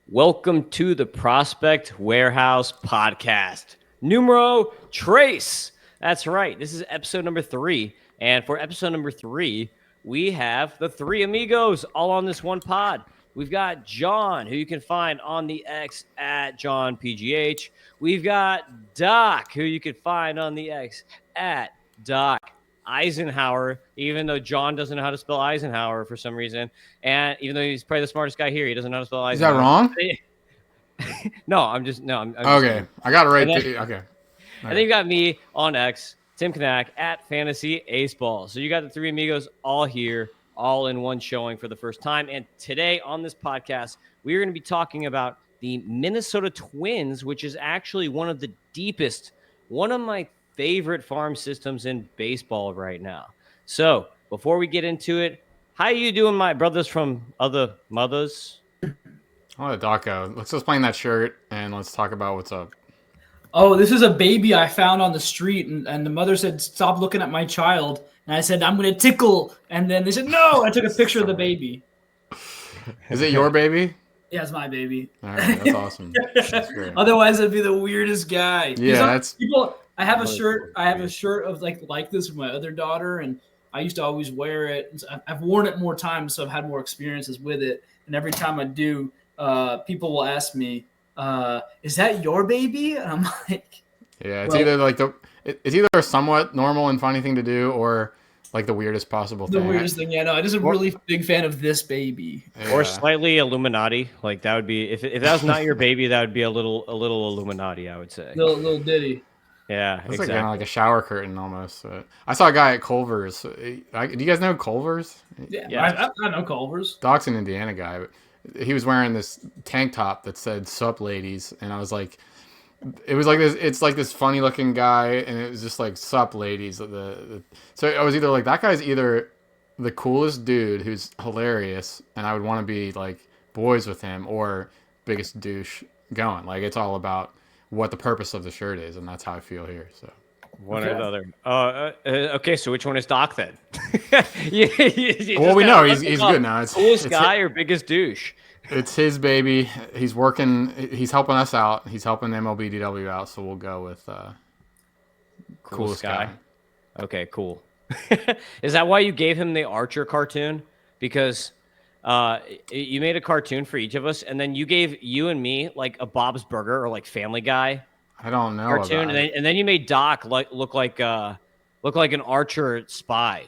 Welcome to the Prospect Warehouse podcast. Numero Trace. That's right. This is episode number 3. And for episode number 3, we have the three amigos all on this one pod. We've got John, who you can find on the X at JohnPGH. We've got Doc, who you can find on the X at Doc Eisenhauer, even though John doesn't know how to spell Eisenhower for some reason. And even though he's probably the smartest guy here, he doesn't know how to spell Eisenhower. Is that wrong? No, I'm just okay. I got it right. Okay. And then you got me on X, Tim Kanak at Fantasy Ace Ball. So you got the three amigos all here, all in one showing for the first time. And today on this podcast, we are going to be talking about the Minnesota Twins, which is actually one of the deepest, one of my favorite farm systems in baseball right now. So before we get into it, how you doing, my brothers from other mothers? I'll let Doc go. Let's explain that shirt and let's talk about what's up. Oh, this is a baby I found on the street, and the mother said, "Stop looking at my child." And I said, "I'm going to tickle." And then they said, "No." I took a picture of the baby. Is it your baby? Yeah, it's my baby. All right, that's awesome. That's great. Otherwise, I'd be the weirdest guy. Yeah, that's people. I have a shirt. I have a shirt of like this with my other daughter, and I used to always wear it. I've worn it more times, so I've had more experiences with it. And every time I do, people will ask me, "Is that your baby?" And I'm like, yeah, it's either like it's either a somewhat normal and funny thing to do, or like the weirdest possible thing. The weirdest thing, yeah. No, I'm just a really big fan of this baby. Yeah. Or slightly Illuminati. Like that would be if that was not your baby, that would be a little Illuminati, I would say. Little ditty. Yeah, it's exactly. like kind of like a shower curtain almost. I saw a guy at Culver's. Do you guys know Culver's? Yeah. I know Culver's. Doc's an Indiana guy. But he was wearing this tank top that said "Sup, ladies," and I was like, it was like this. It's like this funny looking guy, and it was just like "Sup, ladies." So I was either like, that guy's either the coolest dude who's hilarious, and I would want to be like boys with him, or biggest douche going. Like it's all about what the purpose of the shirt is, and that's how I feel here. So one or the other. Okay, so which one is Doc then? Well, we know he's good now. It's coolest guy or biggest douche? It's his baby. He's working. He's helping us out. He's helping MLB DW out. So we'll go with coolest guy. Okay, cool. Is that why you gave him the Archer cartoon? Because you made a cartoon for each of us, and then you gave you and me like a Bob's Burger or like Family Guy. I don't know cartoon, and then you made Doc look like an Archer spy.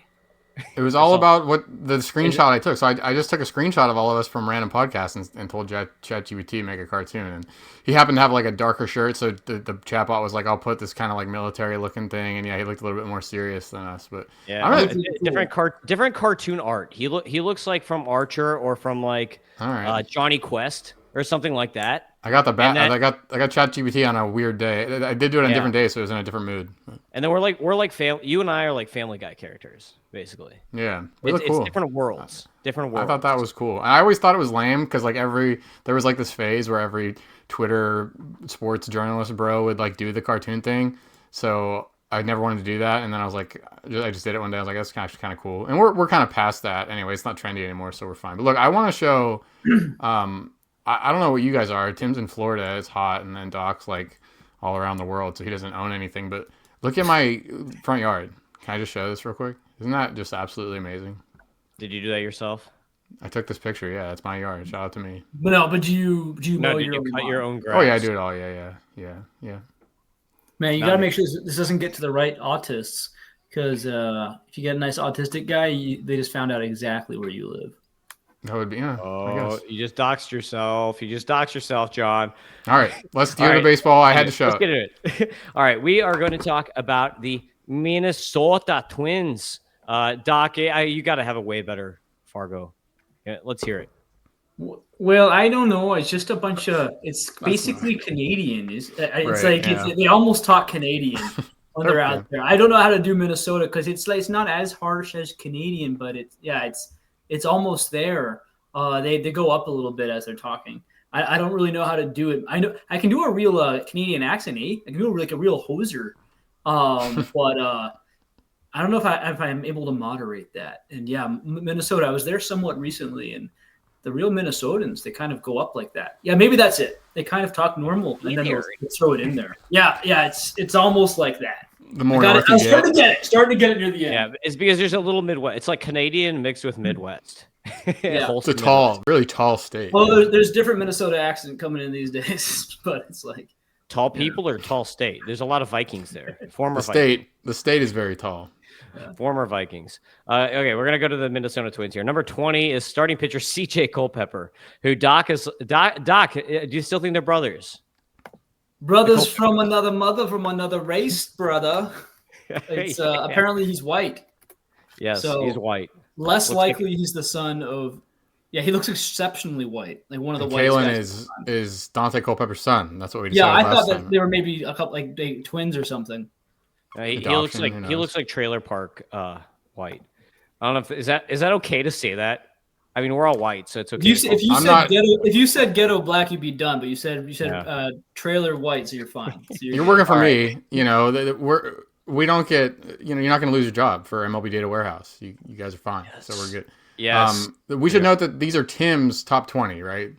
It was all about what the screenshot I took. So I just took a screenshot of all of us from random podcasts and told ChatGPT to make a cartoon. And he happened to have like a darker shirt, so the chatbot was like, "I'll put this kind of like military looking thing." And yeah, he looked a little bit more serious than us. But yeah, different cartoon art. He looks like from Archer or from like Johnny Quest or something like that. I got I got ChatGPT on a weird day. I did do it on a different day, so it was in a different mood. And then you and I are like Family Guy characters, basically. Yeah, it's cool. It's different worlds. Different worlds. I thought that was cool. I always thought it was lame because like there was like this phase where every Twitter sports journalist bro would like do the cartoon thing. So I never wanted to do that, and then I was like, I just did it one day. I was like, that's actually kind of cool. And we're kind of past that anyway. It's not trendy anymore, so we're fine. But look, I want to show. I don't know what you guys are. Tim's in Florida. It's hot, and then Doc's like all around the world, so he doesn't own anything. But look at my front yard. Can I just show this real quick? Isn't that just absolutely amazing? Did you do that yourself? I took this picture. Yeah, that's my yard. Shout out to me. But do you mow your own grass? Oh yeah, I do it all. Yeah. Man, you gotta make sure this doesn't get to the right autists, because if you get a nice autistic guy, they just found out exactly where you live. That would be, Oh, you just doxed yourself. John. All right, let's do the baseball. I had to show Let's get it. All right, we are going to talk about the Minnesota Twins. Doc, you got to have a way better Fargo. Yeah, let's hear it. Well, I don't know. It's just a bunch of. It's basically Canadian. They almost talk Canadian when they're out there. I don't know how to do Minnesota because it's not as harsh as Canadian, but it's almost there. They go up a little bit as they're talking. I don't really know how to do it. I know I can do a real Canadian accent. I can do like a real hoser, but I don't know if I'm able to moderate that. And yeah, Minnesota. I was there somewhat recently, and the real Minnesotans, they kind of go up like that. Yeah, maybe that's it. They kind of talk normal and then they'll throw it in there. Yeah, it's almost like that. The more north I'm starting to get it near the end. Yeah, it's because there's a little Midwest. It's like Canadian mixed with Midwest. Yeah, it's a really tall state. Well, there's different Minnesota accent coming in these days, but it's like tall people or tall state. There's a lot of Vikings there. The state is very tall. Yeah. Former Vikings. Okay, we're gonna go to the Minnesota Twins here. Number 20 is starting pitcher CJ Culpepper, who Doc. Do you still think they're brothers? Brothers from another mother, from another race, brother. It's apparently he's white. Yes, so he's white. Less likely he's the son of. Yeah, he looks exceptionally white, like one of the white. Kaelen is Dante Culpepper's son. That's what we decided. Yeah, I thought that they were maybe a couple like twins or something. He looks like Trailer Park white. I don't know if is that okay to say that. I mean, we're all white, so it's okay. If you said ghetto black, you'd be done. But you said trailer white, so you're fine. So you're working for me. Right. You know, we don't get. You know, you're not going to lose your job for MLB Data Warehouse. You guys are fine, so we're good. Yes. We should note that these are Tim's top 20, right?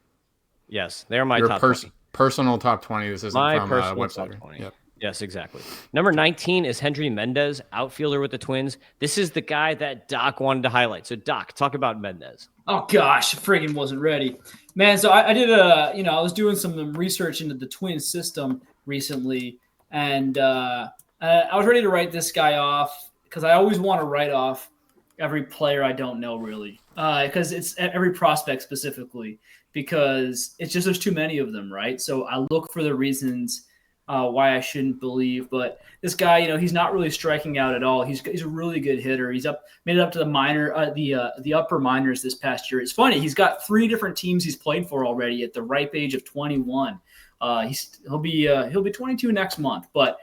Yes, they're my top 20. Personal top 20. This isn't my from personal website. Top 20. Yep. Yes, exactly. Number 19 is Hendry Mendez, outfielder with the Twins. This is the guy that Doc wanted to highlight. So, Doc, talk about Mendez. Oh, gosh, I friggin' wasn't ready. Man, so I did I was doing some research into the Twins system recently, and I was ready to write this guy off because I always want to write off every player I don't know, really, because it's every prospect specifically, because it's just there's too many of them, right? So I look for the reasons why I shouldn't believe. But this guy, he's not really striking out at all. He's a really good hitter. He's made it up to the upper minors this past year. It's funny. He's got 3 different teams he's played for already at the ripe age of 21. He'll be 22 next month. But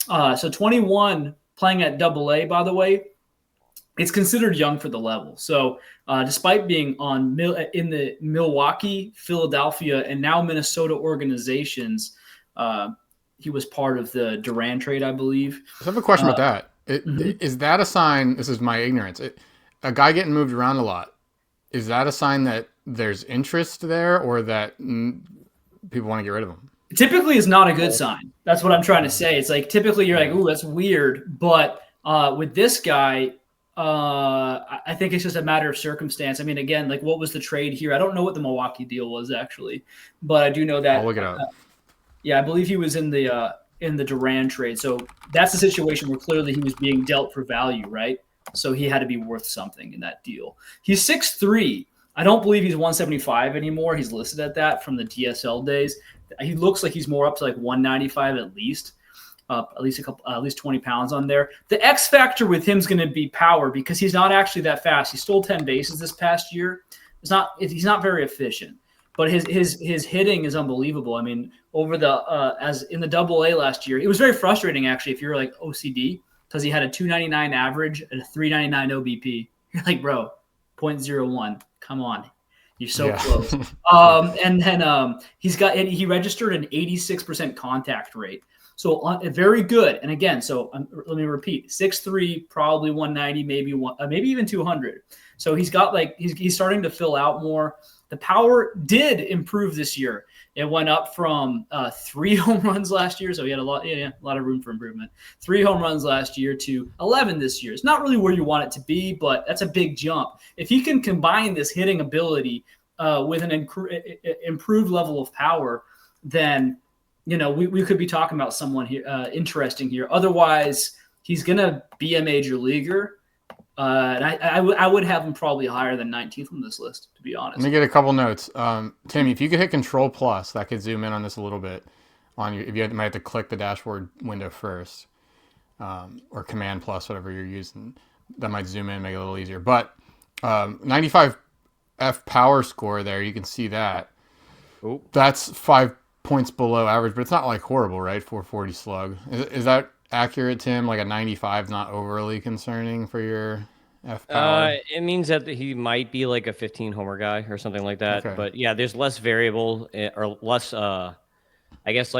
so 21 playing at AA, by the way, it's considered young for the level. So despite being in the Milwaukee, Philadelphia, and now Minnesota organizations, he was part of the Duran trade, I believe. I have a question about that. Is that a sign? This is my ignorance. A guy getting moved around a lot. Is that a sign that there's interest there, or that people want to get rid of him? Typically, it's not a good sign. That's what I'm trying to say. It's like typically you're like, "Ooh, that's weird," but with this guy, I think it's just a matter of circumstance. I mean, again, like what was the trade here? I don't know what the Milwaukee deal was actually, but I do know that. I'll look it up. Yeah, I believe he was in the Duran trade. So that's a situation where clearly he was being dealt for value, right? So he had to be worth something in that deal. He's 6'3". I don't believe he's 175 anymore. He's listed at that from the DSL days. He looks like he's more up to like 195 at least. At least 20 pounds on there. The X factor with him is going to be power, because he's not actually that fast. He stole 10 bases this past year. He's not very efficient, but his hitting is unbelievable. I mean, over as in the AA last year, it was very frustrating actually if you're like OCD, because he had a 299 average and a 399 OBP. You're like, bro, 0.01. Come on. You're so close. And then he registered an 86% contact rate. So very good. And again, so let me repeat: 6'3", probably 190, maybe even 200. So he's got he's starting to fill out more. The power did improve this year. It went up from 3 home runs last year, so he had a lot of room for improvement. 3 home runs last year to 11 this year. It's not really where you want it to be, but that's a big jump. If he can combine this hitting ability with an improved level of power, then we could be talking about someone here interesting here. Otherwise, he's going to be a major leaguer. And I would have him probably higher than 19th on this list, to be honest. Let me get a couple notes. Timmy, if you could hit Control Plus, that could zoom in on this a little bit. You might have to click the dashboard window first, or Command Plus, whatever you're using. That might zoom in and make it a little easier. But 95 F power score there, you can see that. Ooh. That's 5 points below average, but it's not like horrible, right? 440 slug. Is that accurate, Tim? Like a 95 is not overly concerning for your F power? It means that he might be like a 15 homer guy or something like that. Okay. But yeah, there's less variable or less, I guess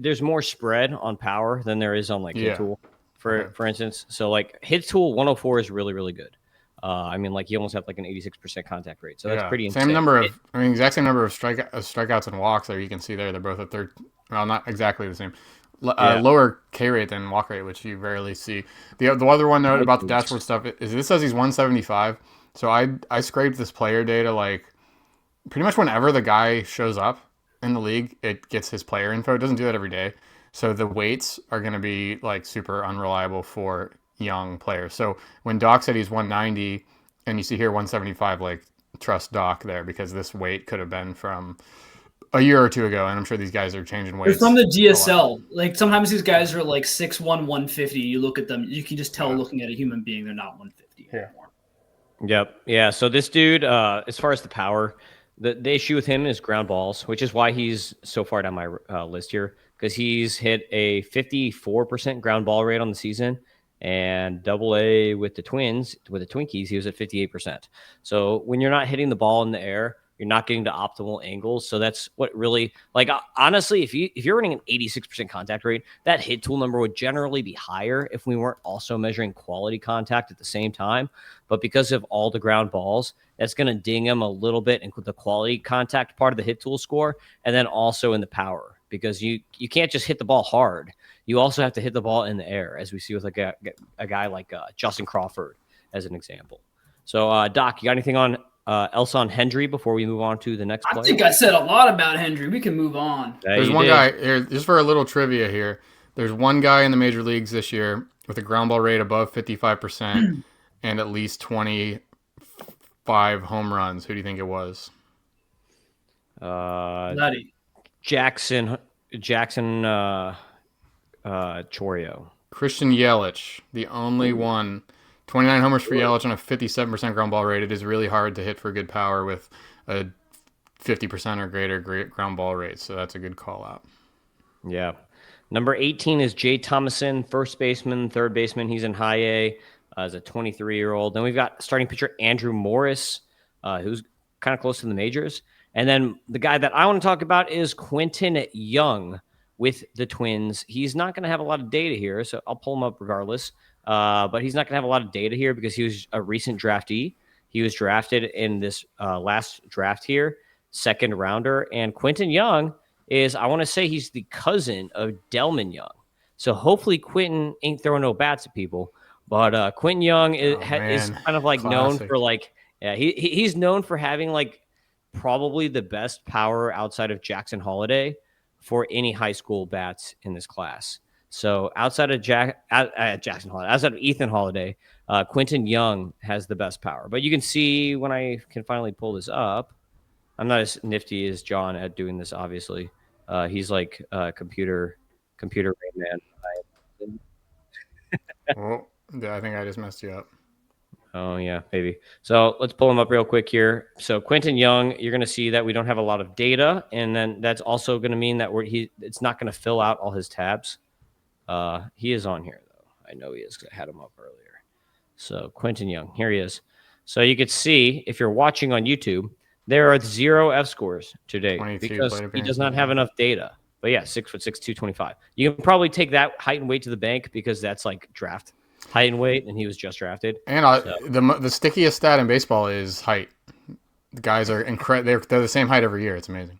there's more spread on power than there is on hit tool, for instance. So hit tool 104 is really, really good. I mean, like he almost had like an 86% contact rate. So that's pretty insane. Exact same number of strikeouts and walks there. You can see there they're both at third. Well, not exactly the same. Lower K rate than walk rate, which you rarely see. The other one note about the dashboard stuff is this says he's 175. So I scraped this player data like pretty much whenever the guy shows up in the league, it gets his player info. It doesn't do that every day. So the weights are going to be like super unreliable for young players. So when Doc said he's 190 and you see here 175, like trust Doc there because this weight could have been from a year or two ago, and I'm sure these guys are changing weights. They're from the DSL. Like sometimes these guys are like 6'1", 150. You look at them, you can just tell looking at a human being they're not 150 anymore. Yep. Yeah. So this dude, as far as the power, the issue with him is ground balls, which is why he's so far down my list here, because he's hit a 54% ground ball rate on the season, and AA with the Twins, with the Twinkies, he was at 58%. So when you're not hitting the ball in the air, you're not getting to optimal angles. So that's what really, like, honestly, if you're running an 86% contact rate, that hit tool number would generally be higher if we weren't also measuring quality contact at the same time. But because of all the ground balls, that's going to ding him a little bit in the quality contact part of the hit tool score, and then also in the power, because you can't just hit the ball hard. You also have to hit the ball in the air, as we see with like a guy like Justin Crawford as an example. So, Doc, you got anything on else on Hendry before we move on to the next player? I think I said a lot about Hendry. We can move on. There's one guy here, just for a little trivia here. There's one guy in the major leagues this year with a ground ball rate above 55% and at least 25 home runs. Who do you think it was? Nutty. Jackson Chourio. Christian Yelich, the only one. 29 homers for Yelich on a 57% ground ball rate. It is really hard to hit for good power with a 50% or greater ground ball rate. So that's a good call out. Yeah. Number 18 is Jay Thomason, first baseman, third baseman. He's in high A as a 23-year-old. Then we've got starting pitcher Andrew Morris, who's kind of close to the majors. And then the guy that I want to talk about is Quentin Young with the Twins. He's not going to have a lot of data here, so I'll pull him up regardless. But he's not going to have a lot of data here because he was a recent draftee. He was drafted in this last draft here, second rounder. And Quentin Young is, I want to say he's the cousin of Delman Young. So hopefully Quentin ain't throwing no bats at people. But Quentin Young is kind of like known for like, he's known for having like probably the best power outside of Jackson Holiday for any high school bats in this class. So outside of Jackson Holiday, outside of Ethan Holiday, Quentin Young has the best power. But you can see when I can finally pull this up, I'm not as nifty as John at doing this, obviously. He's like computer Rain Man. Well, I think I just messed you up. Oh, yeah, maybe. So let's pull him up real quick here. So Quentin Young, you're going to see that we don't have a lot of data, and then that's also going to mean that it's not going to fill out all his tabs. He is on here, though. I know he is because I had him up earlier. So Quentin Young, here he is. So you could see, if you're watching on YouTube, there are 0 F scores today because he does not have enough data. But yeah, 6'6", 225. You can probably take that height and weight to the bank because that's like draft height and weight, and he was just drafted. And the stickiest stat in baseball is height. The guys are incredible. They're the same height every year. It's amazing.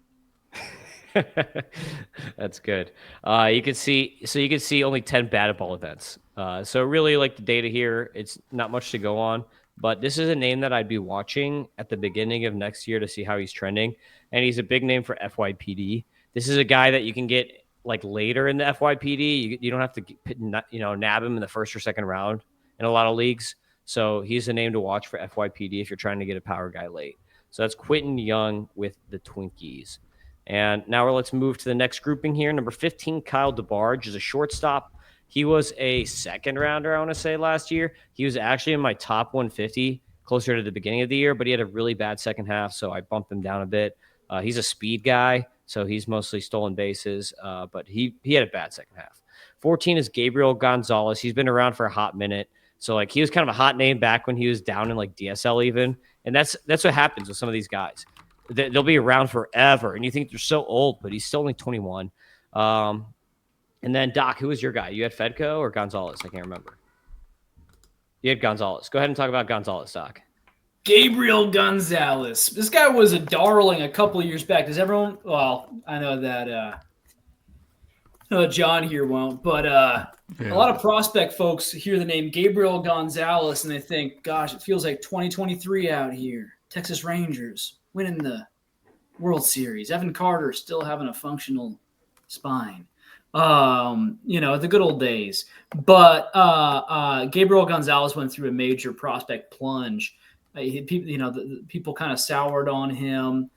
That's good. You can see only 10 batted ball events. So really, like the data here, it's not much to go on. But this is a name that I'd be watching at the beginning of next year to see how he's trending. And he's a big name for FYPD. This is a guy that you can get like later in the FYPD. You don't have to nab him in the first or second round in a lot of leagues. So he's a name to watch for FYPD if you're trying to get a power guy late. So that's Quentin Young with the Twinkies. And now let's move to the next grouping here. Number 15, Kyle DeBarge is a shortstop. He was a second rounder, I want to say, last year. He was actually in my top 150 closer to the beginning of the year, but he had a really bad second half, so I bumped him down a bit. He's a speed guy, so he's mostly stolen bases, but he had a bad second half. 14 is Gabriel Gonzalez. He's been around for a hot minute. So like he was kind of a hot name back when he was down in like DSL even. And that's what happens with some of these guys. They'll be around forever, and you think they're so old, but he's still only 21. And then, Doc, who was your guy? You had Fedko or Gonzalez? I can't remember. You had Gonzalez. Go ahead and talk about Gonzalez, Doc. Gabriel Gonzalez. This guy was a darling a couple of years back. Does everyone? Well, I know that John here won't, but a lot of prospect folks hear the name Gabriel Gonzalez and they think, "Gosh, it feels like 2023 out here. Texas Rangers winning the World Series. Evan Carter still having a functional spine. The good old days." But Gabriel Gonzalez went through a major prospect plunge. People kind of soured on him.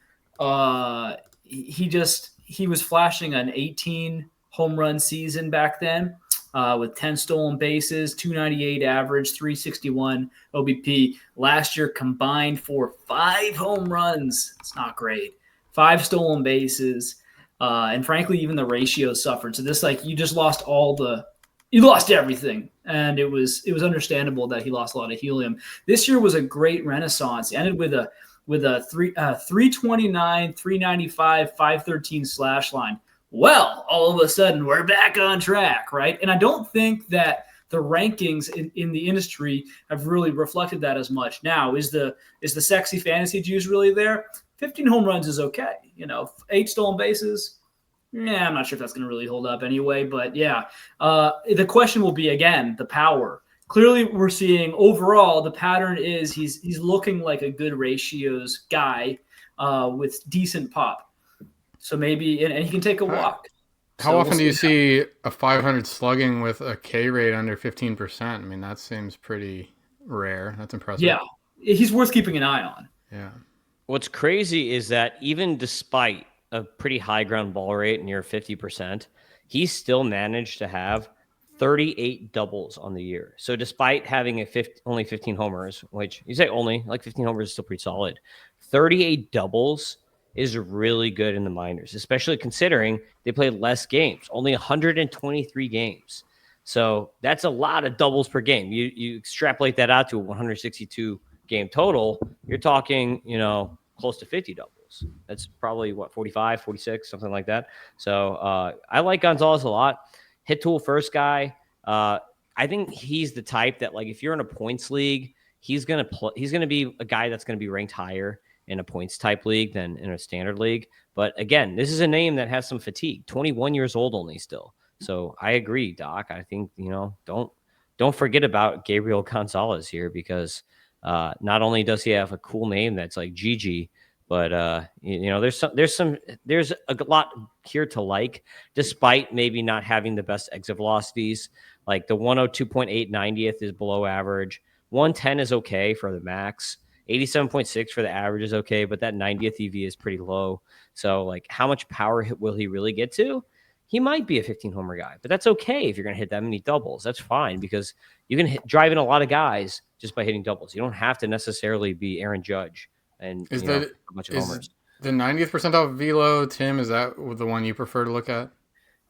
He was flashing an 18 home run season back then with 10 stolen bases, 298 average, 361 OBP. Last year combined for 5 home runs. It's not great. 5 stolen bases. And frankly, even the ratio suffered. So this, you just lost you lost everything. And it was understandable that he lost a lot of helium. This year was a great renaissance. He ended with a 329, 395, 513 slash line. Well, all of a sudden we're back on track, right? And I don't think that the rankings in the industry have really reflected that as much. Now, is the sexy fantasy juice really there? 15 home runs is okay. 8 stolen bases. Yeah, I'm not sure if that's going to really hold up anyway. But yeah, the question will be, again, the power. Clearly, we're seeing overall the pattern is he's looking like a good ratios guy with decent pop. So maybe, and he can take a walk. How often do you see a 500 slugging with a K rate under 15%? I mean, that seems pretty rare. That's impressive. Yeah, he's worth keeping an eye on. Yeah. What's crazy is that even despite a pretty high ground ball rate near 50%, he still managed to have 38 doubles on the year. So despite having only 15 homers, which you say only, 15 homers is still pretty solid, 38 doubles is really good in the minors, especially considering they played less games, only 123 games. So that's a lot of doubles per game. You extrapolate that out to a 162 game total, you're talking, close to 50 doubles. That's probably 45, 46, something like that. So I like Gonzalez a lot. Hit tool first guy. I think he's the type that, if you're in a points league, he's gonna be a guy that's gonna be ranked higher in a points type league than in a standard league. But again, this is a name that has some fatigue. 21 years old only still. So I agree, Doc. I think don't forget about Gabriel Gonzalez here, because not only does he have a cool name that's like Gigi, but there's a lot here to like, despite maybe not having the best exit velocities. Like the 102.8 90th is below average. 110 is okay for the max. 87.6 for the average is okay, but that 90th EV is pretty low. So how much power will he really get to? He might be a 15 homer guy, but that's okay if you're going to hit that many doubles. That's fine, because you can drive in a lot of guys just by hitting doubles. You don't have to necessarily be Aaron Judge and a bunch of homers. The 90th percentile velo, Tim, is that the one you prefer to look at?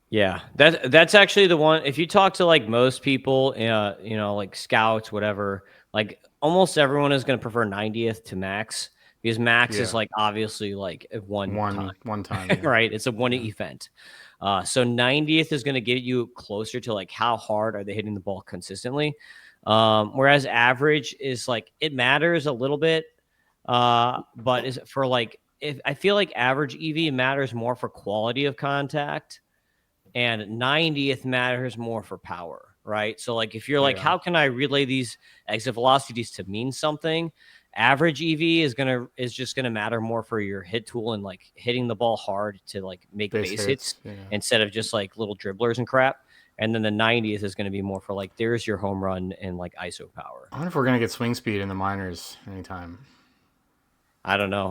Yeah, that's actually the one. If you talk to most people, scouts, whatever, almost everyone is going to prefer 90th to max, because max is obviously one time, yeah. right? It's a one event. So 90th is going to get you closer to how hard are they hitting the ball consistently. Whereas average is it matters a little bit. But is for if I feel like average EV matters more for quality of contact, and 90th matters more for power, right? So if you're how can I relay these exit velocities to mean something? Average EV is just gonna matter more for your hit tool and hitting the ball hard to make base hits instead of just little dribblers and crap. And then the 90th is going to be more for there's your home run and ISO power. I wonder if we're gonna get swing speed in the minors anytime. I don't know.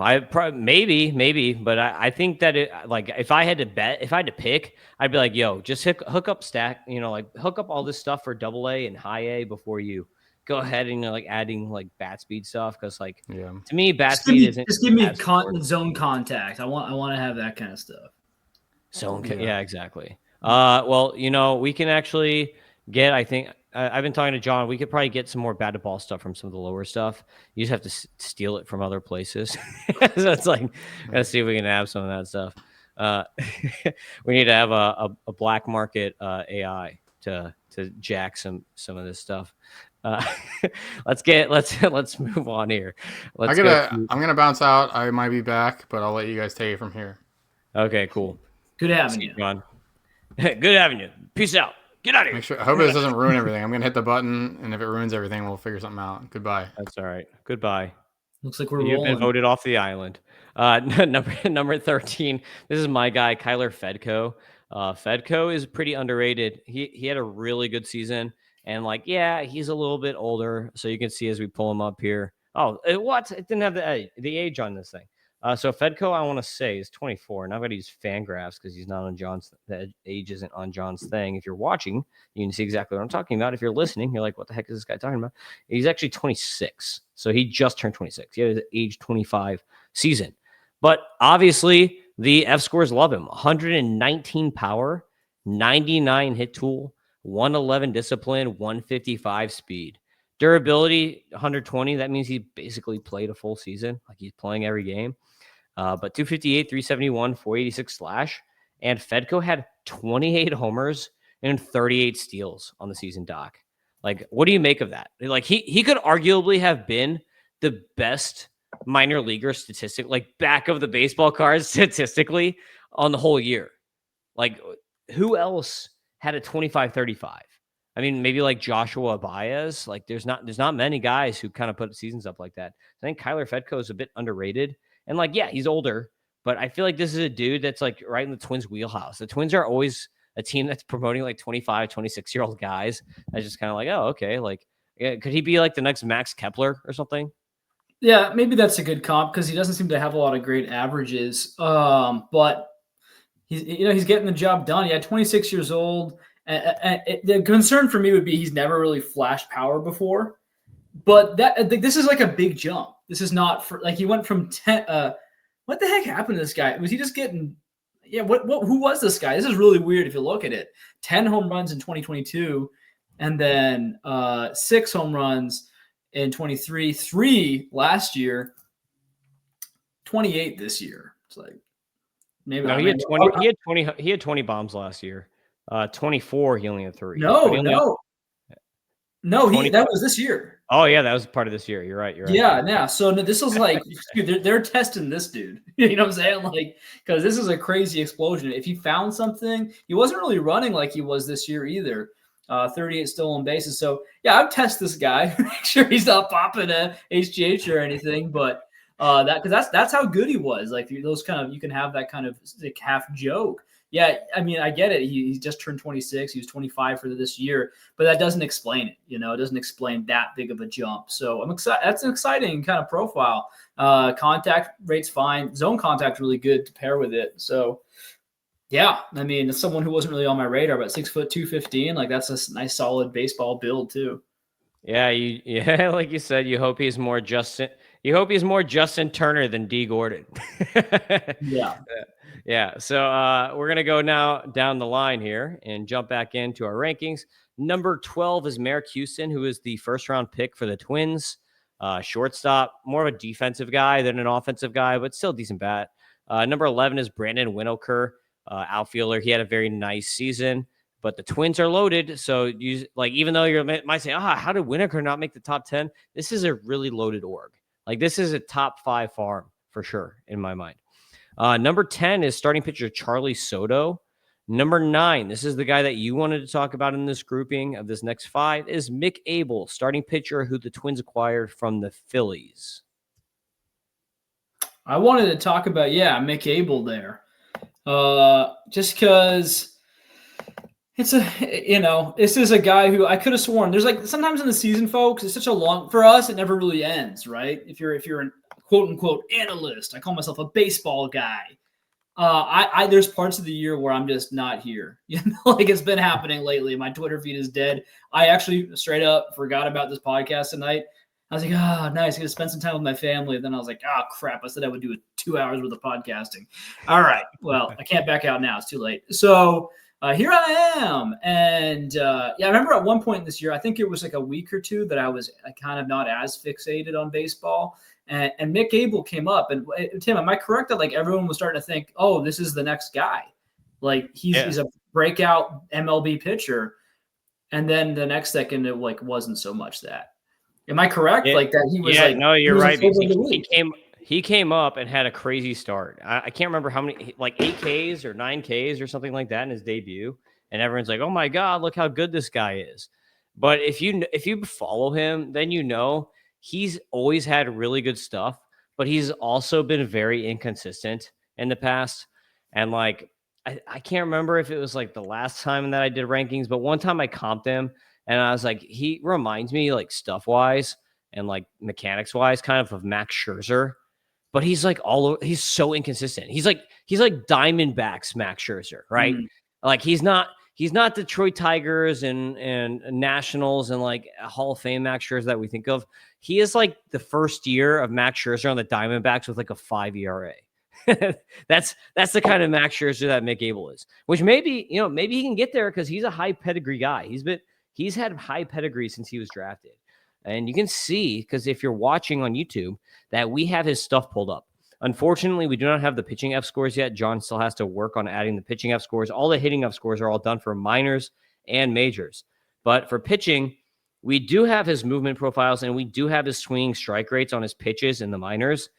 Maybe, but I think that if I had to pick, I'd be yo, just hook up stack, hook up all this stuff for AA and high A before you go ahead and adding bat speed stuff, because to me bat speed isn't. Just give me zone contact. I want to have that kind of stuff. Yeah, exactly. Well, we can actually get. I think I've been talking to John. We could probably get some more bat to ball stuff from some of the lower stuff. You just have to steal it from other places. So it's gotta see if we can have some of that stuff. We need to have a black market AI to jack some of this stuff. Uh, let's move on here. I'm gonna bounce out. I might be back, but I'll let you guys take it from here. Okay, cool. Good having you, John. Good having you. Peace out. Get out of here. I hope this doesn't ruin everything. I'm gonna hit the button, and if it ruins everything, we'll figure something out. Goodbye. That's all right. Goodbye. Looks like we're You've rolling. been voted off the island. Number 13. This is my guy, Fedko. Fedko is pretty underrated. He had a really good season, and he's a little bit older, so you can see as we pull him up here. Oh, what? It didn't have the age on this thing. So Fedko, I want to say, is 24. And I've got to use Fangraphs because he's not on John's. The age isn't on John's thing. If you're watching, you can see exactly what I'm talking about. If you're listening, you're like, what the heck is this guy talking about? He's actually 26. So he just turned 26. He had his age 25 season. But obviously, the F scores love him. 119 power, 99 hit tool, 111 discipline, 155 speed. Durability, 120. That means he basically played a full season. Like he's playing every game. But 258, 371, 486 slash. And Fedko had 28 homers and 38 steals on the season, Doc. Like, what do you make of that? Like, he could arguably have been the best minor leaguer statistic, like back of the baseball cards statistically on the whole year. Like, who else had a 25-35? I mean, maybe like Joshua Baez. Like, there's not many guys who kind of put seasons up like that. I think Kyler Fedko is a bit underrated. And he's older, but I feel like this is a dude that's like right in the Twins wheelhouse. The Twins are always a team that's promoting like 25, 26-year-old guys. I just kind of like, oh, okay. Like, could he be like the next Max Kepler or something? Yeah, maybe that's a good comp because he doesn't seem to have a lot of great averages. But he's getting the job done. He had 26 years old. The concern for me would be he's never really flashed power before. But this is like a big jump. This is not for he went from 10. What the heck happened to this guy? Was he just getting? Yeah. Who was this guy? This is really weird if you look at it. 10 home runs in 2022, and then 6 home runs in 23, 3 last year, 28 this year. It's like maybe no. He had 20 bombs last year. 24. He only had 3. No. That was this year. Oh yeah, that was part of this year. You're right. Yeah. So this is like, dude, they're testing this dude. You know what I'm saying? Like, because this is a crazy explosion. If he found something, he wasn't really running like he was this year either. 38 stolen bases. So yeah, I'd test this guy, make sure he's not popping a HGH or anything. But because that's how good he was. Like those kind of, you can have that kind of like half joke. Yeah, I mean, I get it. He just turned 26. He was 25 for this year, but that doesn't explain it. You know, it doesn't explain that big of a jump. So I'm excited. That's an exciting kind of profile. Contact rate's fine. Zone contact really good to pair with it. So yeah, I mean, as someone who wasn't really on my radar, but 6 foot 215, like that's a nice solid baseball build too. Yeah, like you said, you hope he's more Justin Turner than D Gordon. Yeah. Yeah, so we're going to go now down the line here and jump back into our rankings. Number 12 is Marek Houston, who is the first-round pick for the Twins. Shortstop, more of a defensive guy than an offensive guy, but still decent bat. Number 11 is Brandon Winokur, outfielder. He had a very nice season, but the Twins are loaded. So, even though you might say, how did Winokur not make the top 10? This is a really loaded org. Like, this is a top 5 farm for sure, in my mind. Number 10 is starting pitcher Charlee Soto. Number 9, this is the guy that you wanted to talk about in this grouping of this next 5, is Mick Abel, starting pitcher who the Twins acquired from the Phillies. I wanted to talk about, Mick Abel there. Just because it's this is a guy who I could have sworn there's like sometimes in the season, folks, it's such a long, for us, it never really ends, right? If you're an quote unquote analyst, I call myself a baseball guy. There's parts of the year where I'm just not here. Like it's been happening lately. My Twitter feed is dead. I actually straight up forgot about this podcast tonight. I was like, nice, I'm gonna spend some time with my family. And then I was like, crap, I said I would do 2 hours worth of podcasting. All right, well, I can't back out now. It's too late. So here I am. And I remember at one point this year, I think it was like a week or two that I was kind of not as fixated on baseball. And Mick Abel came up. And Tim, am I correct that like everyone was starting to think, this is the next guy? Like he's a breakout MLB pitcher. and then the next second it like wasn't so much that. Am I correct? Yeah, like that he was no, you're right. Because He came up and had a crazy start. I can't remember how many, like 8Ks or 9Ks or something like that in his debut. And everyone's like, "Oh my God, look how good this guy is." But if you follow him, then he's always had really good stuff, but he's also been very inconsistent in the past. And like I can't remember if it was like the last time that I did rankings, but one time I comped him and I was like, he reminds me like stuff wise and like mechanics wise kind of Max Scherzer, but he's like he's so inconsistent. He's like Diamondbacks Max Scherzer, right? Like he's not Detroit Tigers and Nationals and like a Hall of Fame Max Scherzer that we think of. He is like the first year of Max Scherzer on the Diamondbacks with like a 5 ERA. That's the kind of Max Scherzer that Mick Abel is, which maybe he can get there because he's a high pedigree guy. He's had high pedigree since he was drafted. And you can see, because if you're watching on YouTube, that we have his stuff pulled up. Unfortunately, we do not have the pitching F scores yet. John still has to work on adding the pitching F scores. All the hitting F scores are all done for minors and majors. But for pitching, we do have his movement profiles and we do have his swinging strike rates on his pitches in the minors.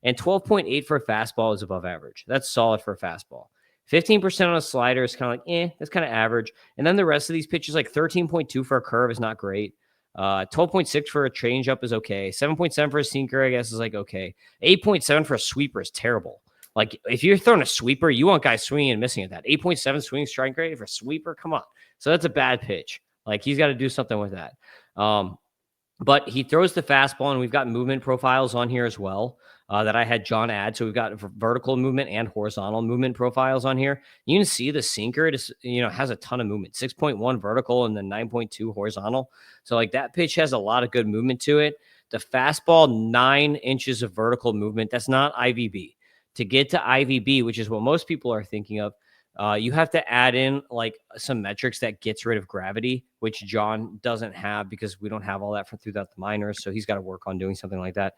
And 12.8 for a fastball is above average. That's solid for a fastball. 15% on a slider is kind of like, that's kind of average. And then the rest of these pitches, like 13.2 for a curve is not great. 12.6 for a changeup is okay. 7.7 for a sinker, I guess, is like okay. 8.7 for a sweeper is terrible. Like if you're throwing a sweeper, you want guys swinging and missing at that. 8.7 swing strike rate for a sweeper, come on. So that's a bad pitch. Like he's got to do something with that. But he throws the fastball, and we've got movement profiles on here as well that I had John add. So we've got vertical movement and horizontal movement profiles on here. You can see the sinker, it is, has a ton of movement, 6.1 vertical and then 9.2 horizontal. So like that pitch has a lot of good movement to it. The fastball, 9 inches of vertical movement. That's not IVB. To get to IVB, which is what most people are thinking of, you have to add in like some metrics that gets rid of gravity, which John doesn't have because we don't have all that throughout the minors. So he's got to work on doing something like that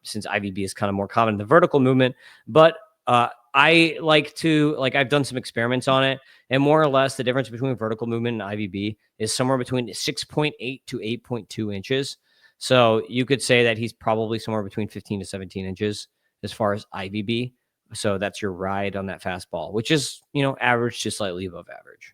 since IVB is kind of more common in the vertical movement. But I I've done some experiments on it, and more or less the difference between vertical movement and IVB is somewhere between 6.8 to 8.2 inches. So you could say that he's probably somewhere between 15 to 17 inches as far as IVB. So that's your ride on that fastball, which is, average to slightly above average.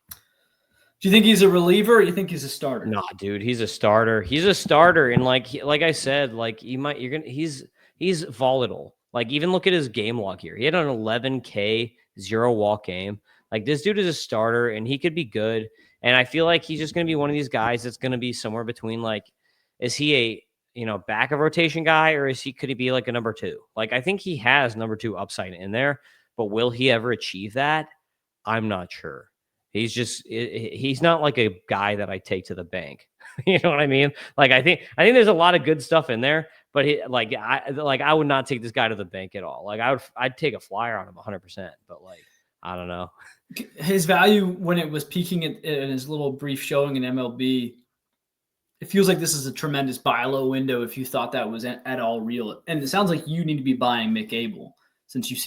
Do you think he's a reliever or you think he's a starter? Nah, dude, he's a starter. He's a starter. And like I said, like he's volatile. Like even look at his game log here. He had an 11K 0 walk game. Like this dude is a starter and he could be good. And I feel like he's just going to be one of these guys that's going to be somewhere between like, is he a, back of rotation guy, or could he be like a number 2? Like, I think he has number 2 upside in there, but will he ever achieve that? I'm not sure. He's not like a guy that I take to the bank. You know what I mean? Like, I think there's a lot of good stuff in there, but I would not take this guy to the bank at all. Like I'd take a flyer on him 100%, but like, I don't know. His value when it was peaking in his little brief showing in MLB, it feels like this is a tremendous buy low window if you thought that was at all real. And it sounds like you need to be buying Mick Abel since you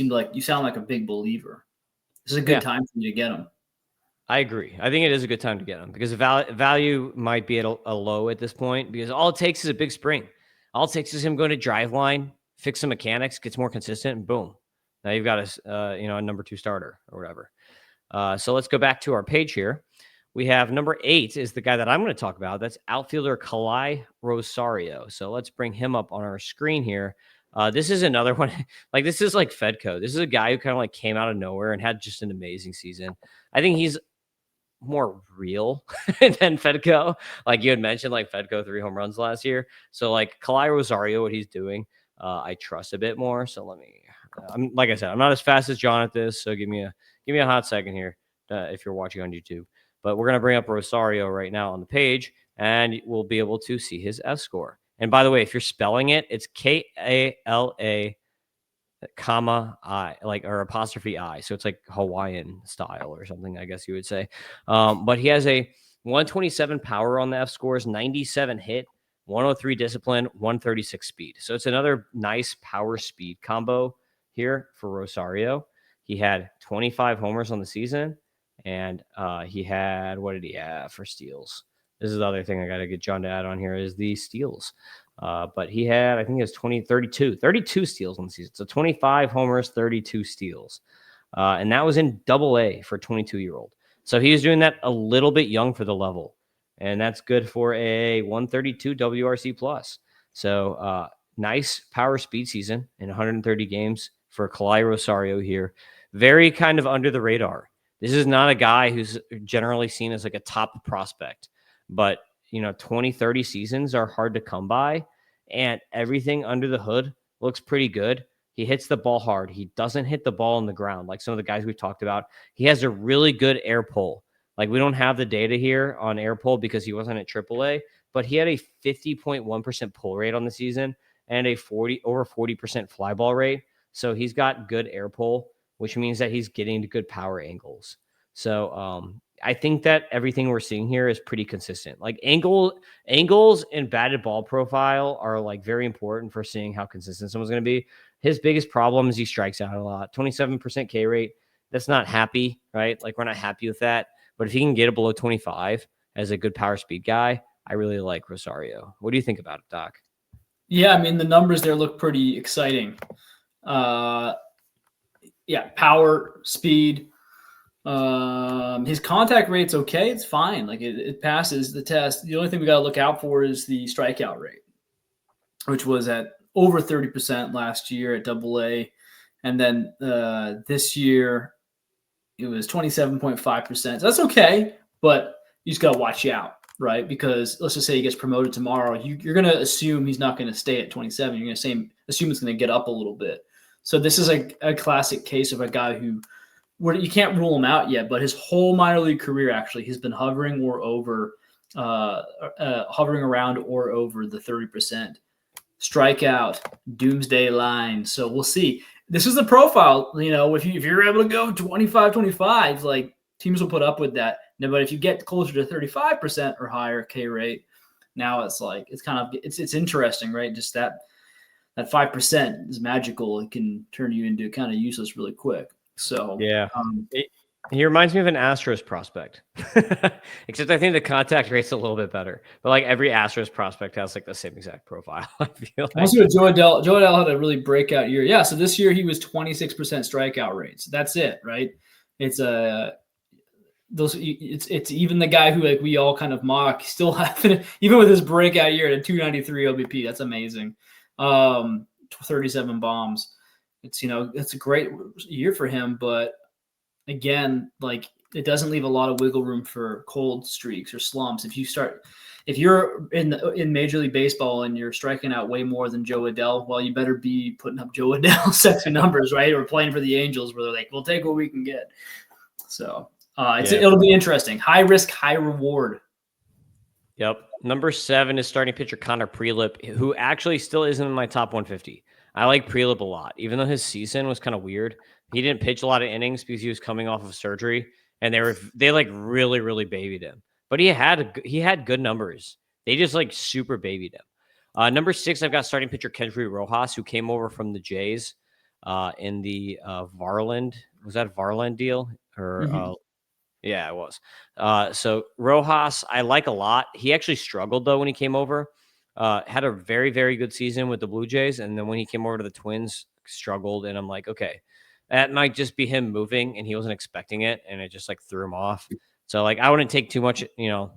sound like a big believer. This is a good time for you to get him. I agree. I think it is a good time to get him because the value might be at a low at this point because all it takes is a big spring. All it takes is him going to drive line, fix some mechanics, gets more consistent, and boom. Now you've got a number 2 starter or whatever. So let's go back to our page here. We have number 8 is the guy that I'm going to talk about. That's outfielder Kaelen Rosario. So let's bring him up on our screen here. This is another one. Like this is like Fedko. This is a guy who kind of like came out of nowhere and had just an amazing season. I think he's more real than Fedko. Like you had mentioned, like Fedko 3 home runs last year. So like Kaelen Rosario, what he's doing, I trust a bit more. So I'm like I said, I'm not as fast as John at this. So give me a hot second here if you're watching on YouTube. But we're going to bring up Rosario right now on the page, and we'll be able to see his F score. And by the way, if you're spelling it, it's Kala, comma I, like, or apostrophe I. So it's like Hawaiian style or something, I guess you would say. But he has a 127 power on the F scores, 97 hit, 103 discipline, 136 speed. So it's another nice power speed combo here for Rosario. He had 25 homers on the season. And he had, what did he have for steals? This is the other thing I got to get John to add on here is the steals. But he had, I think it was 32 steals on the season. So 25 homers, 32 steals. And that was in AA for a 22-year-old. So he was doing that a little bit young for the level. And that's good for a 132 WRC plus. So nice power speed season in 130 games for Kalai Rosario here. Very kind of under the radar. This is not a guy who's generally seen as like a top prospect, but 20, 30 seasons are hard to come by, and everything under the hood looks pretty good. He hits the ball hard. He doesn't hit the ball on the ground like some of the guys we've talked about. He has a really good air pull. Like, we don't have the data here on air pull because he wasn't at AAA, but he had a 50.1% pull rate on the season and a over 40% fly ball rate. So he's got good air pull, which means that he's getting to good power angles. So I think that everything we're seeing here is pretty consistent. Like angles and batted ball profile are like very important for seeing how consistent someone's going to be. His biggest problem is he strikes out a lot. 27% K rate. That's not happy, right? Like, we're not happy with that. But if he can get it below 25 as a good power speed guy, I really like Rosario. What do you think about it, Doc? Yeah, I mean, the numbers there look pretty exciting. Power, speed. His contact rate's okay. It's fine. Like, it passes the test. The only thing we got to look out for is the strikeout rate, which was at over 30% last year at AA. And then this year it was 27.5%. So that's okay, but you just got to watch out, right? Because let's just say he gets promoted tomorrow. You're going to assume he's not going to stay at 27. You're going to assume it's going to get up a little bit. So this is a classic case of a guy who, you can't rule him out yet, but his whole minor league career, actually, he's been hovering around or over the 30% strikeout doomsday line. So we'll see. This is the profile, if you're able to go 25, like, teams will put up with that. But if you get closer to 35% or higher K rate, now it's like, it's interesting, right? Just that 5% is magical. It can turn you into kind of useless really quick. So yeah, he reminds me of an Astros prospect, except I think the contact rate's a little bit better. But like, every Astros prospect has like the same exact profile. I feel like. Also, Joe Adell had a really breakout year. Yeah, so this year he was 26% strikeout rates. That's it, right? It's even the guy who, like, we all kind of mock, still having, even with his breakout year at a 293 OBP. That's amazing. 37 bombs. It's a great year for him, but again, like, it doesn't leave a lot of wiggle room for cold streaks or slumps. If you're in Major League Baseball and you're striking out way more than Joe Adell, well, you better be putting up Joe Adell sexy numbers, right? Or playing for the Angels, where they're like, we'll take what we can get. So it'll be interesting. High risk, high reward. Yep. Number 7 is starting pitcher Connor Prielipp, who actually still isn't in my top 150. I like Prielipp a lot, even though his season was kind of weird. He didn't pitch a lot of innings because he was coming off of surgery, and they like really, really babied him. But he had good numbers. They just like super babied him. Number 6, I've got starting pitcher Kendry Rojas, who came over from the Jays in the Varland. Was that a Varland deal? Or yeah, it was. So Rojas, I like a lot. He actually struggled, though, when he came over. Had a very, very good season with the Blue Jays. And then when he came over to the Twins, struggled. And I'm like, okay, that might just be him moving, and he wasn't expecting it. And it just like threw him off. So like, I wouldn't take too much, to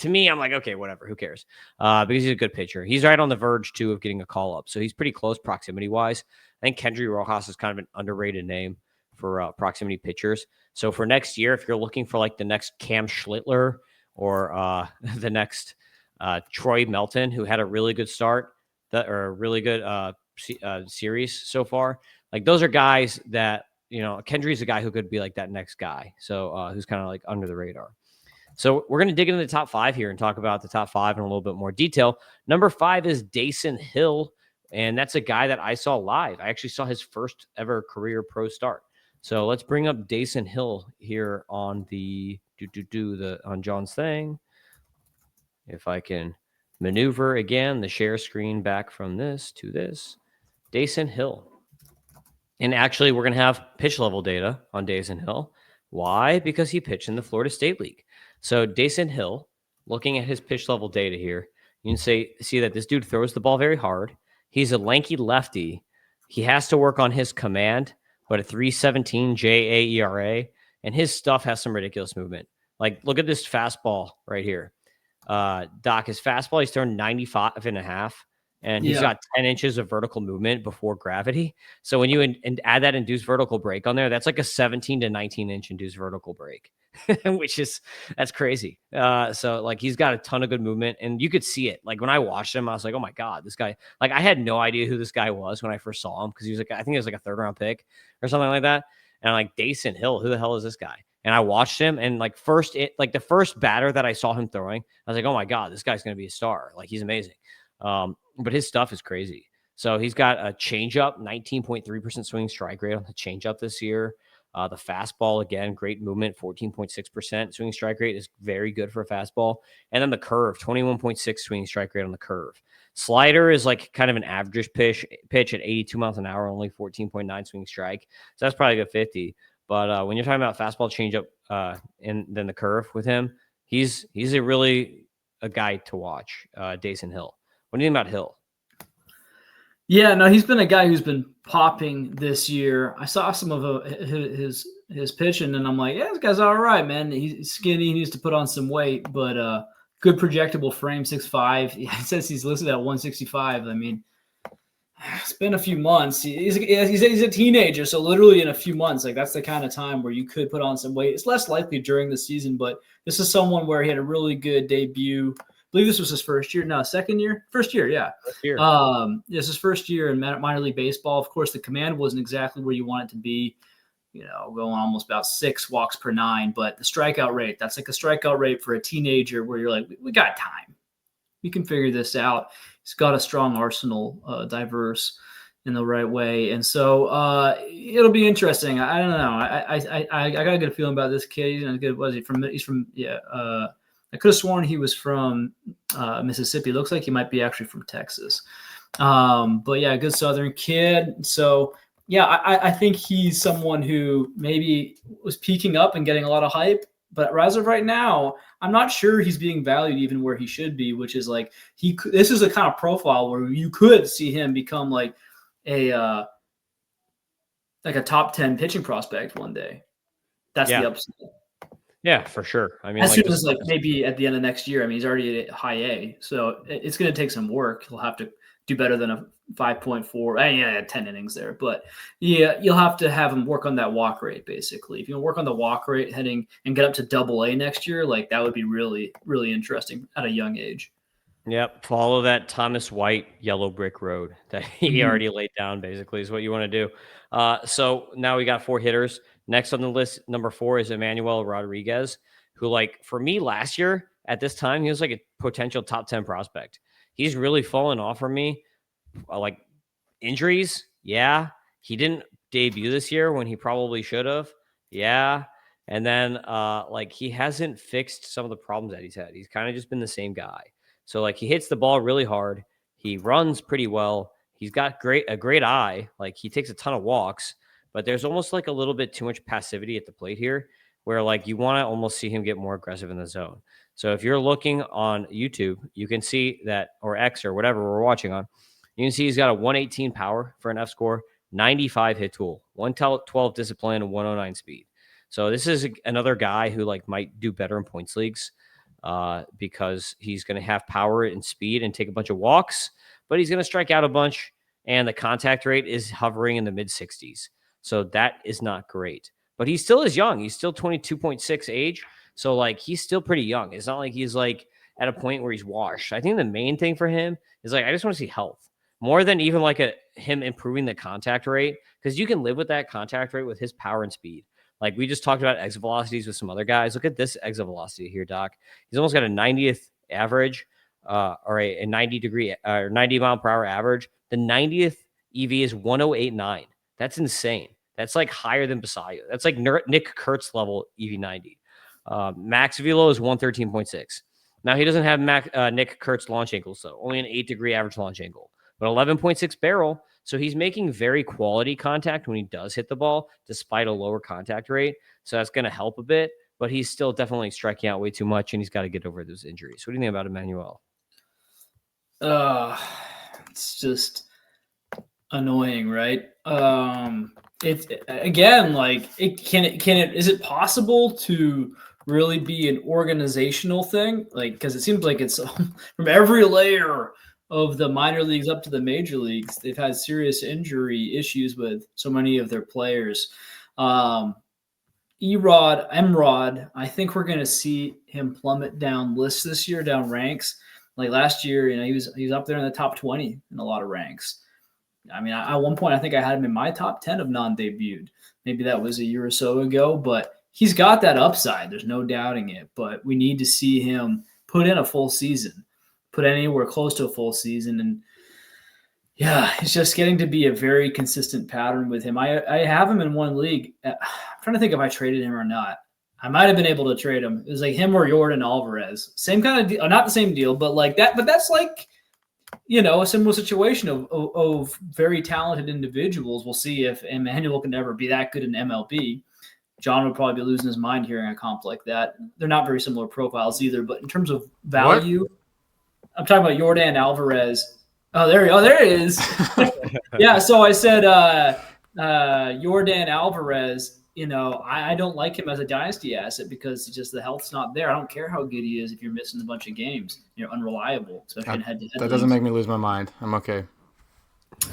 me, I'm like, okay, whatever, who cares? Because he's a good pitcher. He's right on the verge too of getting a call up. So he's pretty close proximity wise. I think Kendry Rojas is kind of an underrated name for proximity pitchers. So for next year, if you're looking for like the next Cam Schlittler or the next Troy Melton, who had a really good start, or a really good series so far, like, those are guys that, Kendry's a guy who could be like that next guy. So who's kind of like under the radar. So we're going to dig into the top 5 here and talk about the top 5 in a little bit more detail. Number 5 is Dasan Hill, and that's a guy that I saw live. I actually saw his first ever career pro start. So let's bring up Dasan Hill here on the on John's thing. If I can maneuver again the share screen back from this to this. Dasan Hill. And actually, we're going to have pitch level data on Dasan Hill, Why? Because he pitched in the Florida State League. So Dasan Hill, looking at his pitch level data here, you can see that this dude throws the ball very hard. He's a lanky lefty. He has to work on his command, but a 3.17 JAERA, and his stuff has some ridiculous movement. Like, look at this fastball right here. Doc, his fastball, he's thrown 95.5, and he's got 10 inches of vertical movement before gravity. So when you add that induced vertical break on there, that's like a 17 to 19 inch induced vertical break, that's crazy. So like he's got a ton of good movement, and you could see it. Like when I watched him, I was like, oh my God, this guy, like I had no idea who this guy was when I first saw him, because he was like, I think it was like a 3rd round pick or something like that. And I'm like, Dasan Hill, who the hell is this guy? And I watched him, and like the first batter that I saw him throwing, I was like, oh my God, this guy's going to be a star. Like he's amazing. But his stuff is crazy. So he's got a changeup, 19.3% swing strike rate on the changeup this year. The fastball, again, great movement, 14.6% swing strike rate is very good for a fastball. And then the curve, 21.6 swing strike rate on the curve. Slider is like kind of an average pitch at 82 miles an hour, only 14.9 swing strike. So that's probably a good 50. But when you're talking about fastball changeup and then the curve with him, he's a guy to watch, Dasan Hill. What do you think about Hill? Yeah, no, he's been a guy who's been popping this year. I saw some of his pitching, and I'm like, yeah, this guy's all right, man. He's skinny. He needs to put on some weight, but good projectable frame, 6'5". He says he's listed at 165. I mean, it's been a few months. He's a teenager, so literally in a few months, like that's the kind of time where you could put on some weight. It's less likely during the season, but this is someone where he had a really good debut. I believe this was his first year. No, second year? First year, yeah. First year. This is his first year in minor league baseball. Of course, the command wasn't exactly where you want it to be, going almost about 6 walks per 9. But the strikeout rate, that's like a strikeout rate for a teenager where you're like, we got time. We can figure this out. He's got a strong arsenal, diverse in the right way. And so it'll be interesting. I don't know. I got a good feeling about this kid. He's good. Was he from? He's from, I could have sworn he was from Mississippi. Looks like he might be actually from Texas. But yeah, good Southern kid. So yeah, I think he's someone who maybe was peaking up and getting a lot of hype. But as of right now, I'm not sure he's being valued even where he should be, which is like this is a kind of profile where you could see him become like a top 10 pitching prospect one day. That's the upside. Yeah, for sure. I mean, as soon as maybe at the end of next year. I mean, he's already at high A, so it's going to take some work. He'll have to do better than a 5.4. Yeah, 10 innings there, but yeah, you'll have to have him work on that walk rate. Basically, if you work on the walk rate heading and get up to AA next year, like that would be really, really interesting at a young age. Yep. Follow that Thomas White yellow brick road that he already laid down, basically, is what you want to do. So now we got 4 hitters. Next on the list, number 4 is Emmanuel Rodriguez, who, like, for me last year at this time, he was like a potential top 10 prospect. He's really fallen off for me. Like injuries. Yeah. He didn't debut this year when he probably should have. Yeah. And then like he hasn't fixed some of the problems that he's had. He's kind of just been the same guy. So like he hits the ball really hard. He runs pretty well. He's got a great eye. Like he takes a ton of walks, but there's almost like a little bit too much passivity at the plate here where like you want to almost see him get more aggressive in the zone. So if you're looking on YouTube, you can see that, or X or whatever we're watching on, you can see he's got a 118 power for an F score, 95 hit tool, 112 discipline, and 109 speed. So this is another guy who like might do better in points leagues because he's going to have power and speed and take a bunch of walks, but he's going to strike out a bunch, and the contact rate is hovering in the mid 60s. So that is not great, but he still is young. He's still 22.6 age. So like, he's still pretty young. It's not like he's like at a point where he's washed. I think the main thing for him is like, I just want to see health more than even like him improving the contact rate. Cause you can live with that contact rate with his power and speed. Like we just talked about exit velocities with some other guys. Look at this exit velocity here, Doc. He's almost got a 90th average or a 90 degree or 90 mile per hour average. The 90th EV is 108.9. That's insane. That's like higher than Basayo. That's like Nick Kurtz level EV90. Max velo is 113.6. Now he doesn't have Nick Kurtz launch angles, though. Only an 8 degree average launch angle, but 11.6 barrel. So he's making very quality contact when he does hit the ball, despite a lower contact rate. So that's going to help a bit, but he's still definitely striking out way too much, and he's got to get over those injuries. What do you think about Emmanuel? It's just annoying, right? It's again, like is it possible to really be an organizational thing? Like, because it seems like it's from every layer of the minor leagues up to the major leagues, they've had serious injury issues with so many of their players. Emrod, I think we're going to see him plummet down lists this year, down ranks. Like last year, he was up there in the top 20 in a lot of ranks. I mean, at one point, I think I had him in my top 10 of non-debuted. Maybe that was a year or so ago, but he's got that upside. There's no doubting it. But we need to see him put in a full season, put anywhere close to a full season. And yeah, it's just getting to be a very consistent pattern with him. I have him in one league. I'm trying to think if I traded him or not. I might have been able to trade him. It was like him or Yordan Alvarez. Same kind of deal, not the same deal, but like that. But that's like, a similar situation of very talented individuals. We'll see if Emmanuel can ever be that good in MLB. John would probably be losing his mind hearing a comp like that. They're not very similar profiles either, but in terms of value, I'm talking about Yordan Alvarez. Oh, there it is. Yeah, so I said Yordan Alvarez. I don't like him as a dynasty asset because just the health's not there. I don't care how good he is if you're missing a bunch of games. You're unreliable, especially in head-to-head. That doesn't make me lose my mind. I'm okay.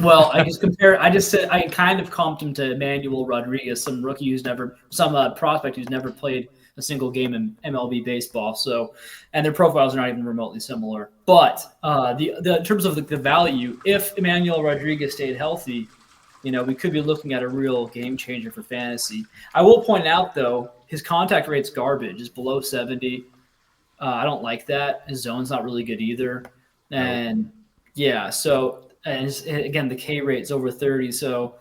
Well, I just said I kind of comped him to Emmanuel Rodriguez, some prospect who's never played a single game in MLB baseball. So, and their profiles are not even remotely similar. But in terms of the value, if Emmanuel Rodriguez stayed healthy, we could be looking at a real game changer for fantasy. I will point out, though, his contact rate's garbage. It's below 70. I don't like that. His zone's not really good either. And again, the K rate's over 30. So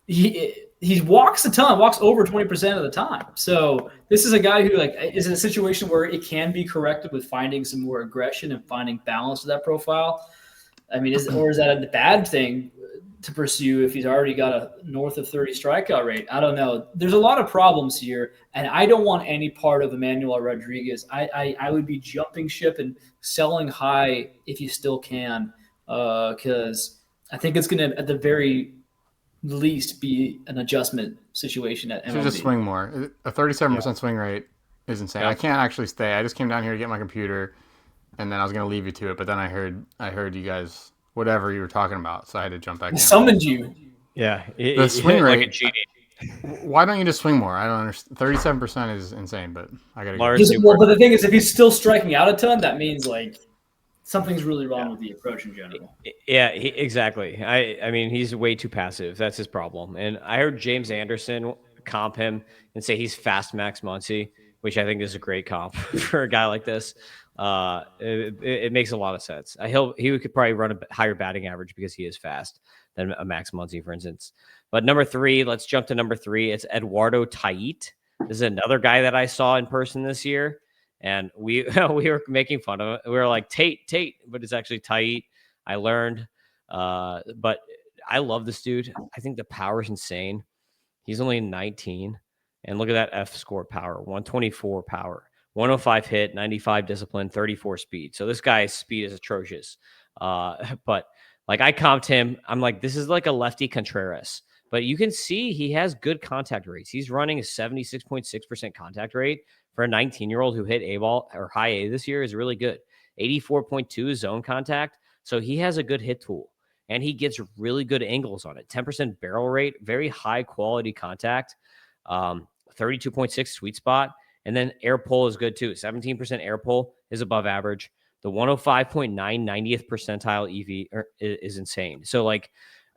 he walks a ton, walks over 20% of the time. So this is a guy who is in a situation where it can be corrected with finding some more aggression and finding balance to that profile. I mean, is that a bad thing to pursue if he's already got a north of 30 strikeout rate? I don't know. There's a lot of problems here, and I don't want any part of Emmanuel Rodriguez. I would be jumping ship and selling high if you still can, because I think it's going to, at the very least, be an adjustment situation at MLB. Should just swing more. A 37% swing rate is insane. I can't actually stay. I just came down here to get my computer, and then I was going to leave you to it, but then I heard you guys, whatever you were talking about, so I had to jump back in. Summoned you. Yeah. The swing rate. Like a genie. Why don't you just swing more? I don't understand. 37% is insane, but I got to go. But the thing is, if he's still striking out a ton, that means something's really wrong with the approach in general. Yeah, exactly. I mean, he's way too passive. That's his problem. And I heard James Anderson comp him and say he's fast Max Muncy, which I think is a great comp for a guy like this. It makes a lot of sense. He could probably run a higher batting average because he is fast than a Max Muncy, for instance. But number 3, let's jump to number 3. It's Eduardo Tait. This is another guy that I saw in person this year, and we were making fun of it. We were like Tait, but it's actually Tait. I learned, but I love this dude. I think the power is insane. He's only 19, and look at that F score power, 124 power. 105 hit, 95 discipline, 34 speed. So this guy's speed is atrocious. But I comped him. I'm like, this is like a lefty Contreras. But you can see he has good contact rates. He's running a 76.6% contact rate for a 19-year-old who hit A ball or high A this year is really good. 84.2 is zone contact. So he has a good hit tool. And he gets really good angles on it. 10% barrel rate, very high quality contact. 32.6 sweet spot. And then air pull is good too. 17% air pull is above average. The 105.9 90th percentile EV is insane. So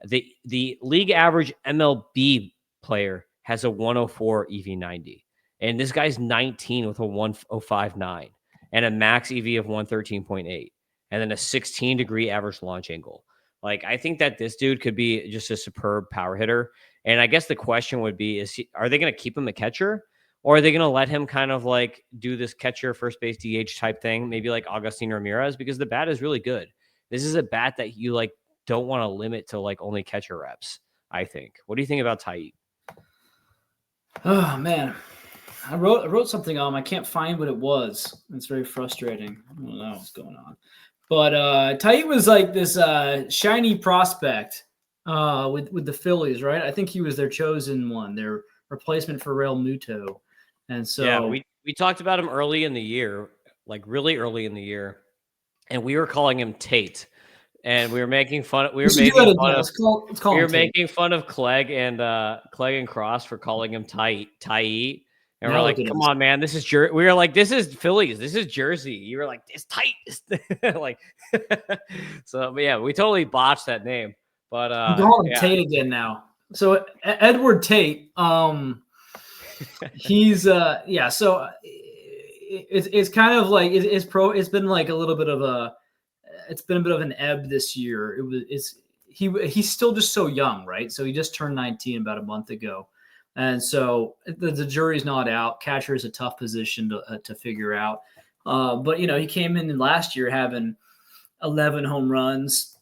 the league average MLB player has a 104 EV90. And this guy's 19 with a 105.9 and a max EV of 113.8 and then a 16-degree average launch angle. I think that this dude could be just a superb power hitter. And I guess the question would be, are they going to keep him a catcher? Or are they going to let him kind of do this catcher, first base DH type thing, maybe like Agustin Ramirez, because the bat is really good. This is a bat that you don't want to limit to like only catcher reps. I think. What do you think about Tait? Oh man, I wrote something on. I can't find what it was. It's very frustrating. I don't know what's going on. But Tait was like this shiny prospect with the Phillies, right? I think he was their chosen one, their replacement for Real Muto. And so yeah, we talked about him early in the year, like really early in the year, and we were calling him Tate. And we were making fun. We were making fun of. We were making fun of Clegg and Cross for calling him Tait. And we're like, come on, man, this is we were like, this is Phillies, this is Jersey. You were like, it's Tait, like, so but yeah, we totally botched that name. But I'm calling him Tait again now. So Edward Tait, he's yeah. So it's kind of like it's been like a little bit of a. It's been a bit of an ebb this year. He's still just so young, right? So he just turned 19 about a month ago. And so the jury's not out. Catcher is a tough position to figure out. But, you know, he came in last year having 11 home runs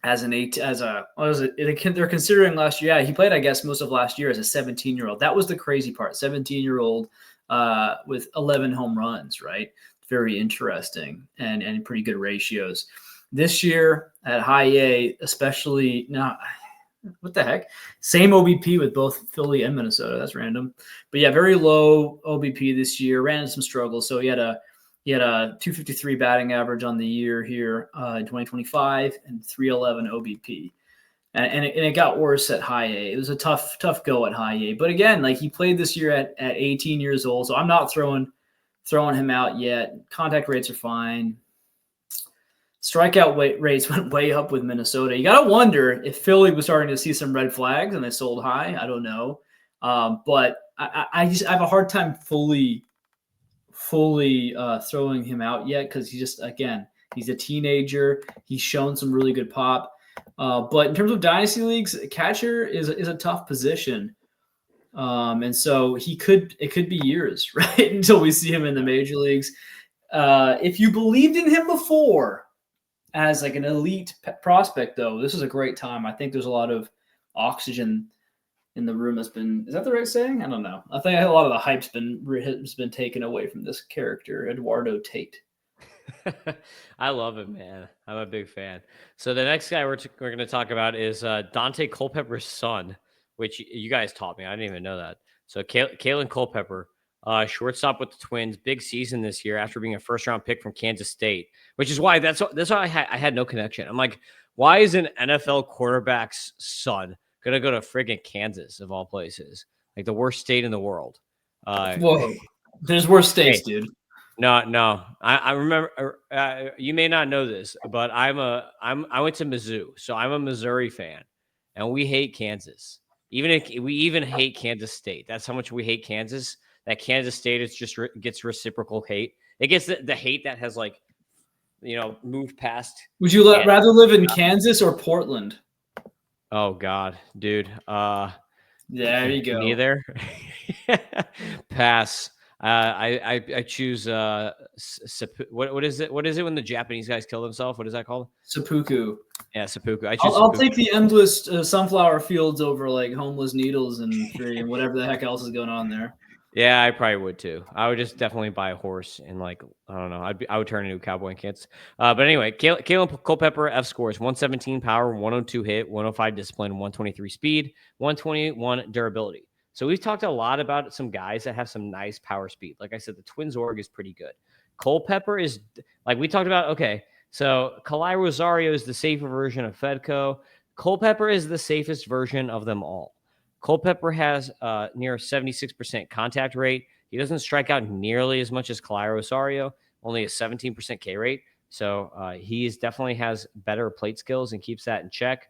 they're considering last year. Yeah, he played, I guess, most of last year as a 17-year-old. That was the crazy part. 17-year-old with 11 home runs, right? Very interesting and pretty good ratios. This year at high A, especially now, what the heck? Same OBP with both Philly and Minnesota. That's random. But yeah, very low OBP this year. Ran into some struggles. So he had a 253 batting average on the year here in 2025 and 311 OBP. And it got worse at high A. It was a tough go at high A. But again, like he played this year at 18 years old. So I'm not throwing him out yet. Contact rates are fine. Strikeout rates went way up with Minnesota. You got to wonder if Philly was starting to see some red flags and they sold high. I don't know. But I have a hard time fully throwing him out yet because he's a teenager. He's shown some really good pop. But in terms of dynasty leagues, catcher is a tough position. And so it could be years, right, until we see him in the major leagues. If you believed in him before as like an elite prospect, though, this is a great time. I think there's a lot of oxygen in the room. Is that the right saying? I don't know. I think a lot of the hype's been taken away from this character, Eduardo Tait. I love him, man. I'm a big fan. So the next guy we're going to talk about is Dasan Culpepper's son, which you guys taught me. I didn't even know that. So Kaelen Culpepper, shortstop with the Twins, big season this year after being a first-round pick from Kansas State, which is why that's why I had no connection. I'm like, why is an NFL quarterback's son going to go to friggin' Kansas, of all places? Like the worst state in the world. Whoa. There's worse states, dude. No. I remember. You may not know this, but I went to Mizzou, so I'm a Missouri fan, and we hate Kansas. We hate Kansas State. That's how much we hate Kansas. That Kansas State is just gets reciprocal hate. It gets the hate that has moved past. Would you rather live in Kansas or Portland? Oh God, dude. There you go. Neither. Pass. I choose what is it? What is it when the Japanese guys kill themselves? What is that called? Seppuku. Yeah, seppuku. I'll take the endless sunflower fields over like homeless needles and whatever the heck else is going on there. Yeah, I probably would too. I would just definitely buy a horse and I don't know. I would turn into a cowboy in Kansas. But anyway, Kaelen Culpepper F scores 117 power, 102 hit, 105 discipline, 123 speed, 121 durability. So we've talked a lot about some guys that have some nice power speed. Like I said, the Twins org is pretty good. Culpepper is like we talked about. Okay, so Rosario is the safer version of Fedko. Culpepper is the safest version of them all. Culpepper has near 76% contact rate. He doesn't strike out nearly as much as Rosario, only a 17% K rate. So he definitely has better plate skills and keeps that in check.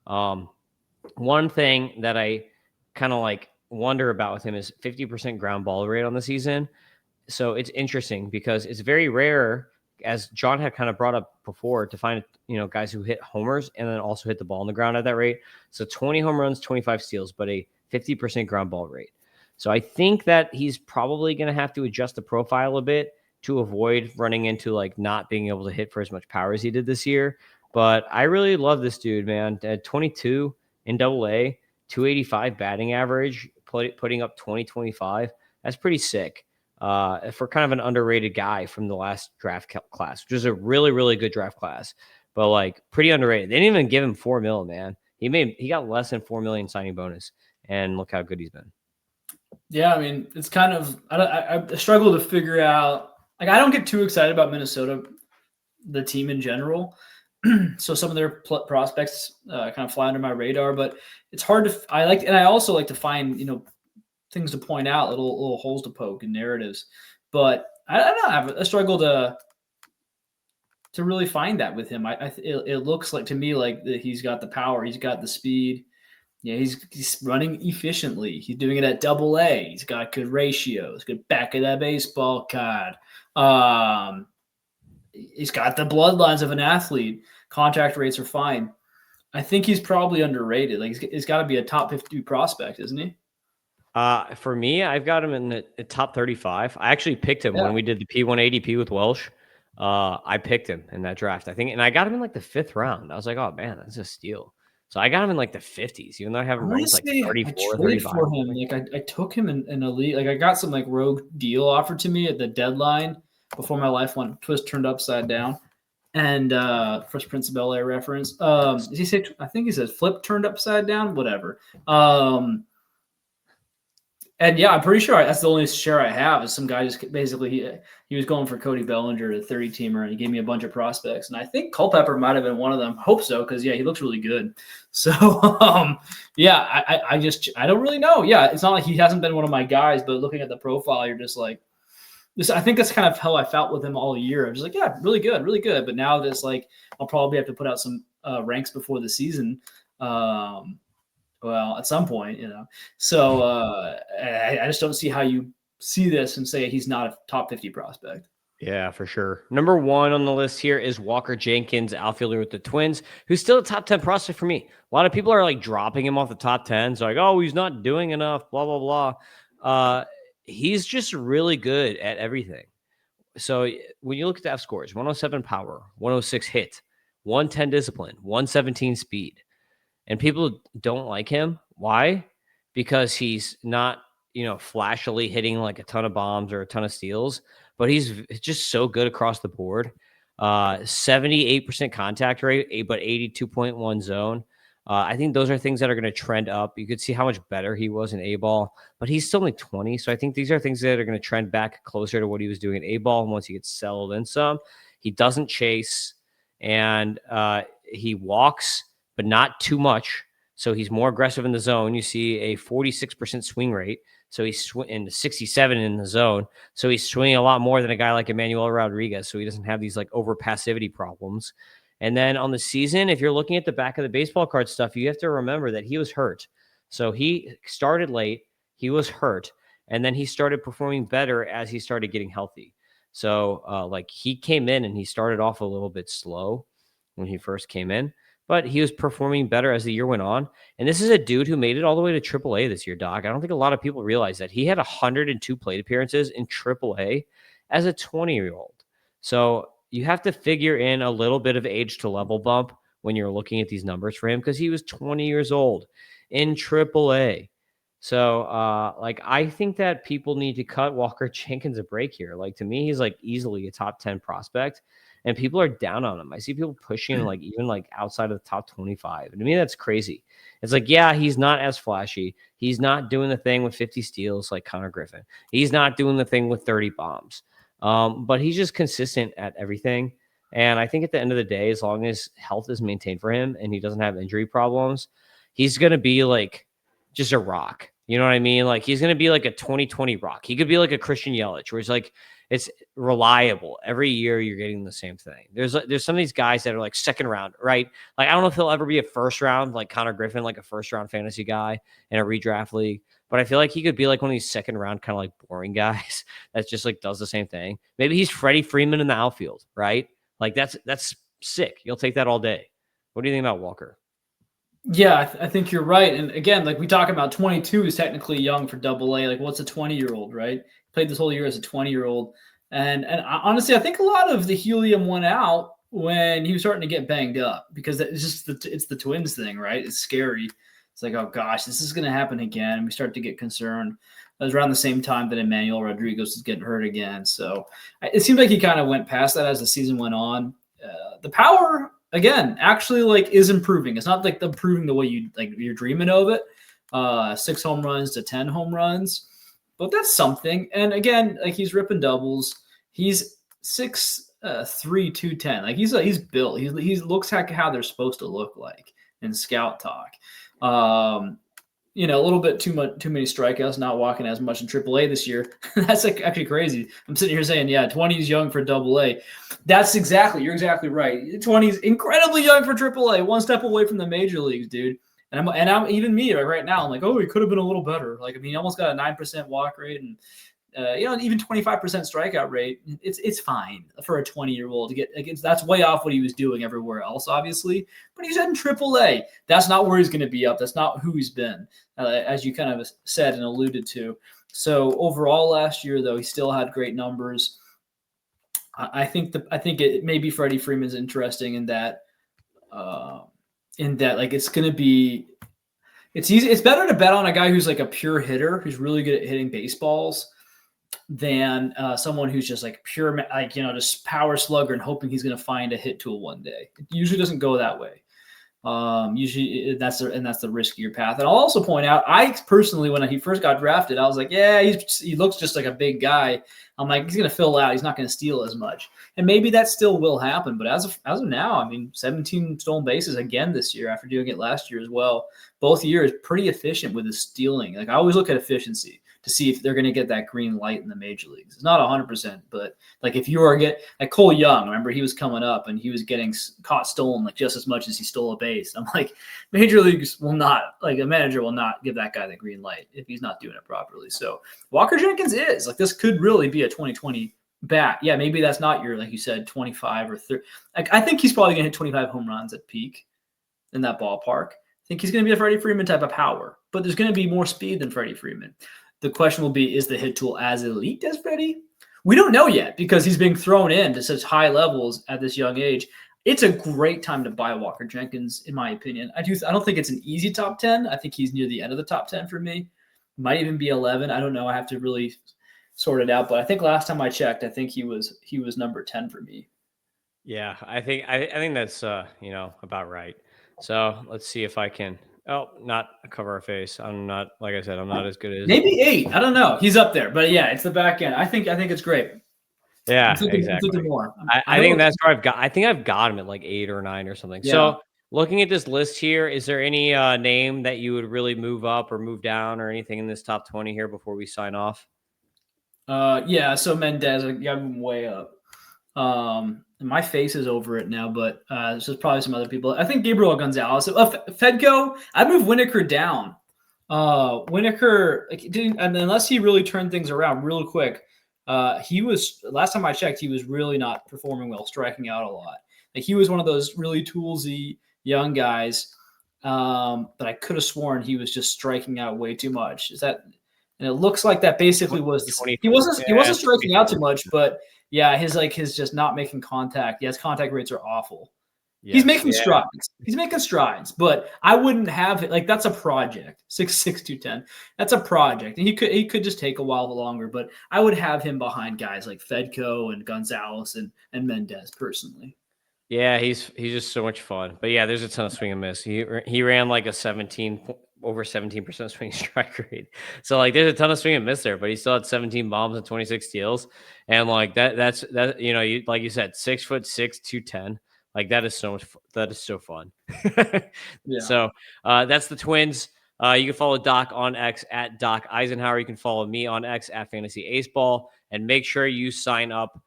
One thing that I kind of wonder about with him is 50% ground ball rate on the season. So it's interesting because it's very rare, as John had kind of brought up before, to find guys who hit homers and then also hit the ball on the ground at that rate. So 20 home runs, 25 steals, but a 50% ground ball rate. So I think that he's probably going to have to adjust the profile a bit to avoid running into not being able to hit for as much power as he did this year. But I really love this dude, man. At 22 in AA, 285 batting average, putting up 2025. That's pretty sick for kind of an underrated guy from the last draft class, which is a really, really good draft class, but like pretty underrated. They didn't even give him $4 million, man. He got less than $4 million signing bonus, and look how good he's been. Yeah, I mean, it's kind of I struggle to figure out. Like, I don't get too excited about Minnesota, the team in general. So some of their prospects kind of fly under my radar, but it's hard to. I also like to find things to point out, little holes to poke in narratives. But I don't know. I struggle to really find that with him. It looks like to me like he's got the power, he's got the speed. Yeah, he's running efficiently. He's doing it at AA. He's got good ratios, good back of that baseball card. He's got the bloodlines of an athlete. Contact rates are fine. I think he's probably underrated. Like he's got to be a top 50 prospect, isn't he? For me, I've got him in the top 35. I actually picked him when we did the P180P with Welsh. I picked him in that draft, I think, and I got him in like the 5th round. I was like, oh man, that's a steal. So I got him in like the 50s, even though I have him ranked like 34, 35. For him. Like I took him in a league. Like I got some like rogue deal offered to me at the deadline before my life turned upside down. And Fresh Prince of Bel-Air reference. Did he say? I think he says flip turned upside down. Whatever. And yeah, I'm pretty sure that's the only share I have is some guy just basically he was going for Cody Bellinger, the 30-teamer, and he gave me a bunch of prospects. And I think Culpepper might have been one of them. Hope so, because yeah, he looks really good. So yeah, I don't really know. Yeah, it's not like he hasn't been one of my guys, but looking at the profile, you're just like this. I think that's kind of how I felt with him all year. I'm just like, yeah, really good, really good. But now this like I'll probably have to put out some ranks before the season. Well, at some point, So I just don't see how you see this and say he's not a top 50 prospect. Yeah, for sure. Number 1 on the list here is Walker Jenkins, outfielder with the Twins, who's still a top 10 prospect for me. A lot of people are like dropping him off the top 10. So like, oh, he's not doing enough, blah, blah, blah. He's just really good at everything. So when you look at the F scores, 107 power, 106 hit, 110 discipline, 117 speed. And people don't like him. Why? Because he's not, flashily hitting like a ton of bombs or a ton of steals, but he's just so good across the board. 78% contact rate, but 82.1 zone. I think those are things that are going to trend up. You could see how much better he was in A-ball, but he's still only 20. So I think these are things that are going to trend back closer to what he was doing in A-ball once he gets settled in some. He doesn't chase, and he walks, but not too much. So he's more aggressive in the zone. You see a 46% swing rate. So he's in 67 in the zone. So he's swinging a lot more than a guy like Emmanuel Rodriguez. So he doesn't have these like over passivity problems. And then on the season, if you're looking at the back of the baseball card stuff, you have to remember that he was hurt. So he started late. He was hurt. And then he started performing better as he started getting healthy. So like he came in and he started off a little bit slow when he first came in, but he was performing better as the year went on. And this is a dude who made it all the way to AAA this year, Doc. I don't think a lot of people realize that. He had 102 plate appearances in AAA as a 20-year-old. So you have to figure in a little bit of age to level bump when you're looking at these numbers for him, because he was 20 years old in AAA. So, I think that people need to cut Walker Jenkins a break here. Like, to me, he's like easily a top 10 prospect, and people are down on him. I see people pushing him even outside of the top 25. And to me, that's crazy. It's like, yeah, he's not as flashy. He's not doing the thing with 50 steals like Connor Griffin. He's not doing the thing with 30 bombs. But he's just consistent at everything. And I think at the end of the day, as long as health is maintained for him and he doesn't have injury problems, he's going to be like just a rock. You know what I mean? Like, he's going to be like a 2020 rock. He could be like a Christian Yelich, where it's like, it's reliable. Every year you're getting the same thing. There's some of these guys that are like second round, right? Like, I don't know if he'll ever be a first round, like Connor Griffin, like a first round fantasy guy in a redraft league. But I feel like he could be like one of these second round kind of like boring guys that just like does the same thing. Maybe he's Freddie Freeman in the outfield, right? Like, that's sick. You'll take that all day. What do you think about Walker? Yeah, I think you're right. And again, like we talk about, 22 is technically young for AA. Like, what's a 20-year-old, right? Played this whole year as a 20-year-old. And honestly, I think a lot of the helium went out when he was starting to get banged up, because it's just it's the Twins thing, right? It's scary. It's like, oh gosh, this is going to happen again. And we start to get concerned. It was around the same time that Emmanuel Rodriguez was getting hurt again. So it seemed like he kind of went past that as the season went on. The power, again, actually like is improving. It's not like improving the way you're dreaming of it. 6 home runs to 10 home runs, but that's something. And again, like he's ripping doubles. He's 6'3", 210. Like he's built. He looks like how they're supposed to look like in scout talk. A little bit too many strikeouts, not walking as much in AAA this year. That's like actually crazy. I'm sitting here saying, yeah, 20 is young for AA. You're exactly right. 20 is incredibly young for AAA, one step away from the major leagues, dude. And I'm even me right now. I'm like, oh, he could have been a little better. Like, I mean, he almost got a 9% walk rate and even 25% strikeout rate. It's fine for a 20-year-old to get. That's way off what he was doing everywhere else, obviously. But he's in AAA. That's not where he's going to be up. That's not who he's been, as you kind of said and alluded to. So overall, last year though, he still had great numbers. I think it maybe Freddie Freeman's interesting in that. Like it's going to be. It's easy. It's better to bet on a guy who's like a pure hitter, who's really good at hitting baseballs, than someone who's just like pure, just power slugger and hoping he's going to find a hit tool one day. It usually doesn't go that way. Usually that's the riskier path. And I'll also point out, I personally, when he first got drafted, I was like, yeah, he looks just like a big guy. I'm like, he's going to fill out. He's not going to steal as much. And maybe that still will happen. But as of now, I mean, 17 stolen bases again this year after doing it last year as well. Both years, pretty efficient with his stealing. Like I always look at efficiency to see if they're going to get that green light in the major leagues. It's not 100%, but like if you are like Cole Young, remember he was coming up and he was getting caught stolen like just as much as he stole a base. I'm like, major leagues will not, like a manager will not give that guy the green light if he's not doing it properly. So Walker Jenkins is like, this could really be a 2020 bat. Yeah, maybe that's not your, like you said, 25 or 30. Like I think he's probably going to hit 25 home runs at peak in that ballpark. I think he's going to be a Freddie Freeman type of power, but there's going to be more speed than Freddie Freeman. The question will be, is the hit tool as elite as Freddie? We don't know yet because he's being thrown in to such high levels at this young age. It's a great time to buy Walker Jenkins, in my opinion. I don't think it's an easy top 10. I think he's near the end of the top 10 for me. Might even be 11. I don't know. I have to really sort it out. But I think last time I checked, I think he was number 10 for me. Yeah, I think that's about right. So let's see if I can. Oh, not cover our face. I'm not, like I said, I'm not as good as maybe 8. I don't know. He's up there, but yeah, it's the back end. I think it's great. Yeah, exactly. I'm thinking more. I think that's where I've got him at like 8 or 9 or something. Yeah. So looking at this list here, is there any name that you would really move up or move down or anything in this top 20 here before we sign off? Yeah. So Mendez, I got him way up. My face is over it now, but there's probably some other people. I think Gabriel Gonzalez. Fedko, I'd move Winokur down. Winokur, and unless he really turned things around real quick, he was, last time I checked, he was really not performing well, striking out a lot. Like he was one of those really toolsy young guys, but I could have sworn he was just striking out way too much. And it looks like that basically was he wasn't striking out too much, but yeah, his just not making contact. Yeah, his contact rates are awful. Yes, he's making strides. He's making strides, but I wouldn't have it. Like that's a project. 6'6", 210. That's a project, and he could just take a while longer. But I would have him behind guys like Fedko and Gonzalez and Mendez personally. Yeah, he's just so much fun. But yeah, there's a ton of swing and miss. He ran like a over 17% swing strike rate. So like there's a ton of swing and miss there, but he still had 17 bombs and 26 steals. And like that's like you said, 6'6", 210. Like that is so much. That is so fun. Yeah. So that's the Twins. You can follow Doc on X at Doc Eisenhauer. You can follow me on X at Fantasy Aceball, and make sure you sign up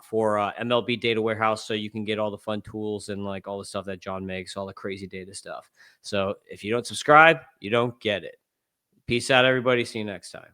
for MLB Data Warehouse so you can get all the fun tools and like all the stuff that John makes, all the crazy data stuff. So if you don't subscribe, you don't get it. Peace out, everybody. See you next time.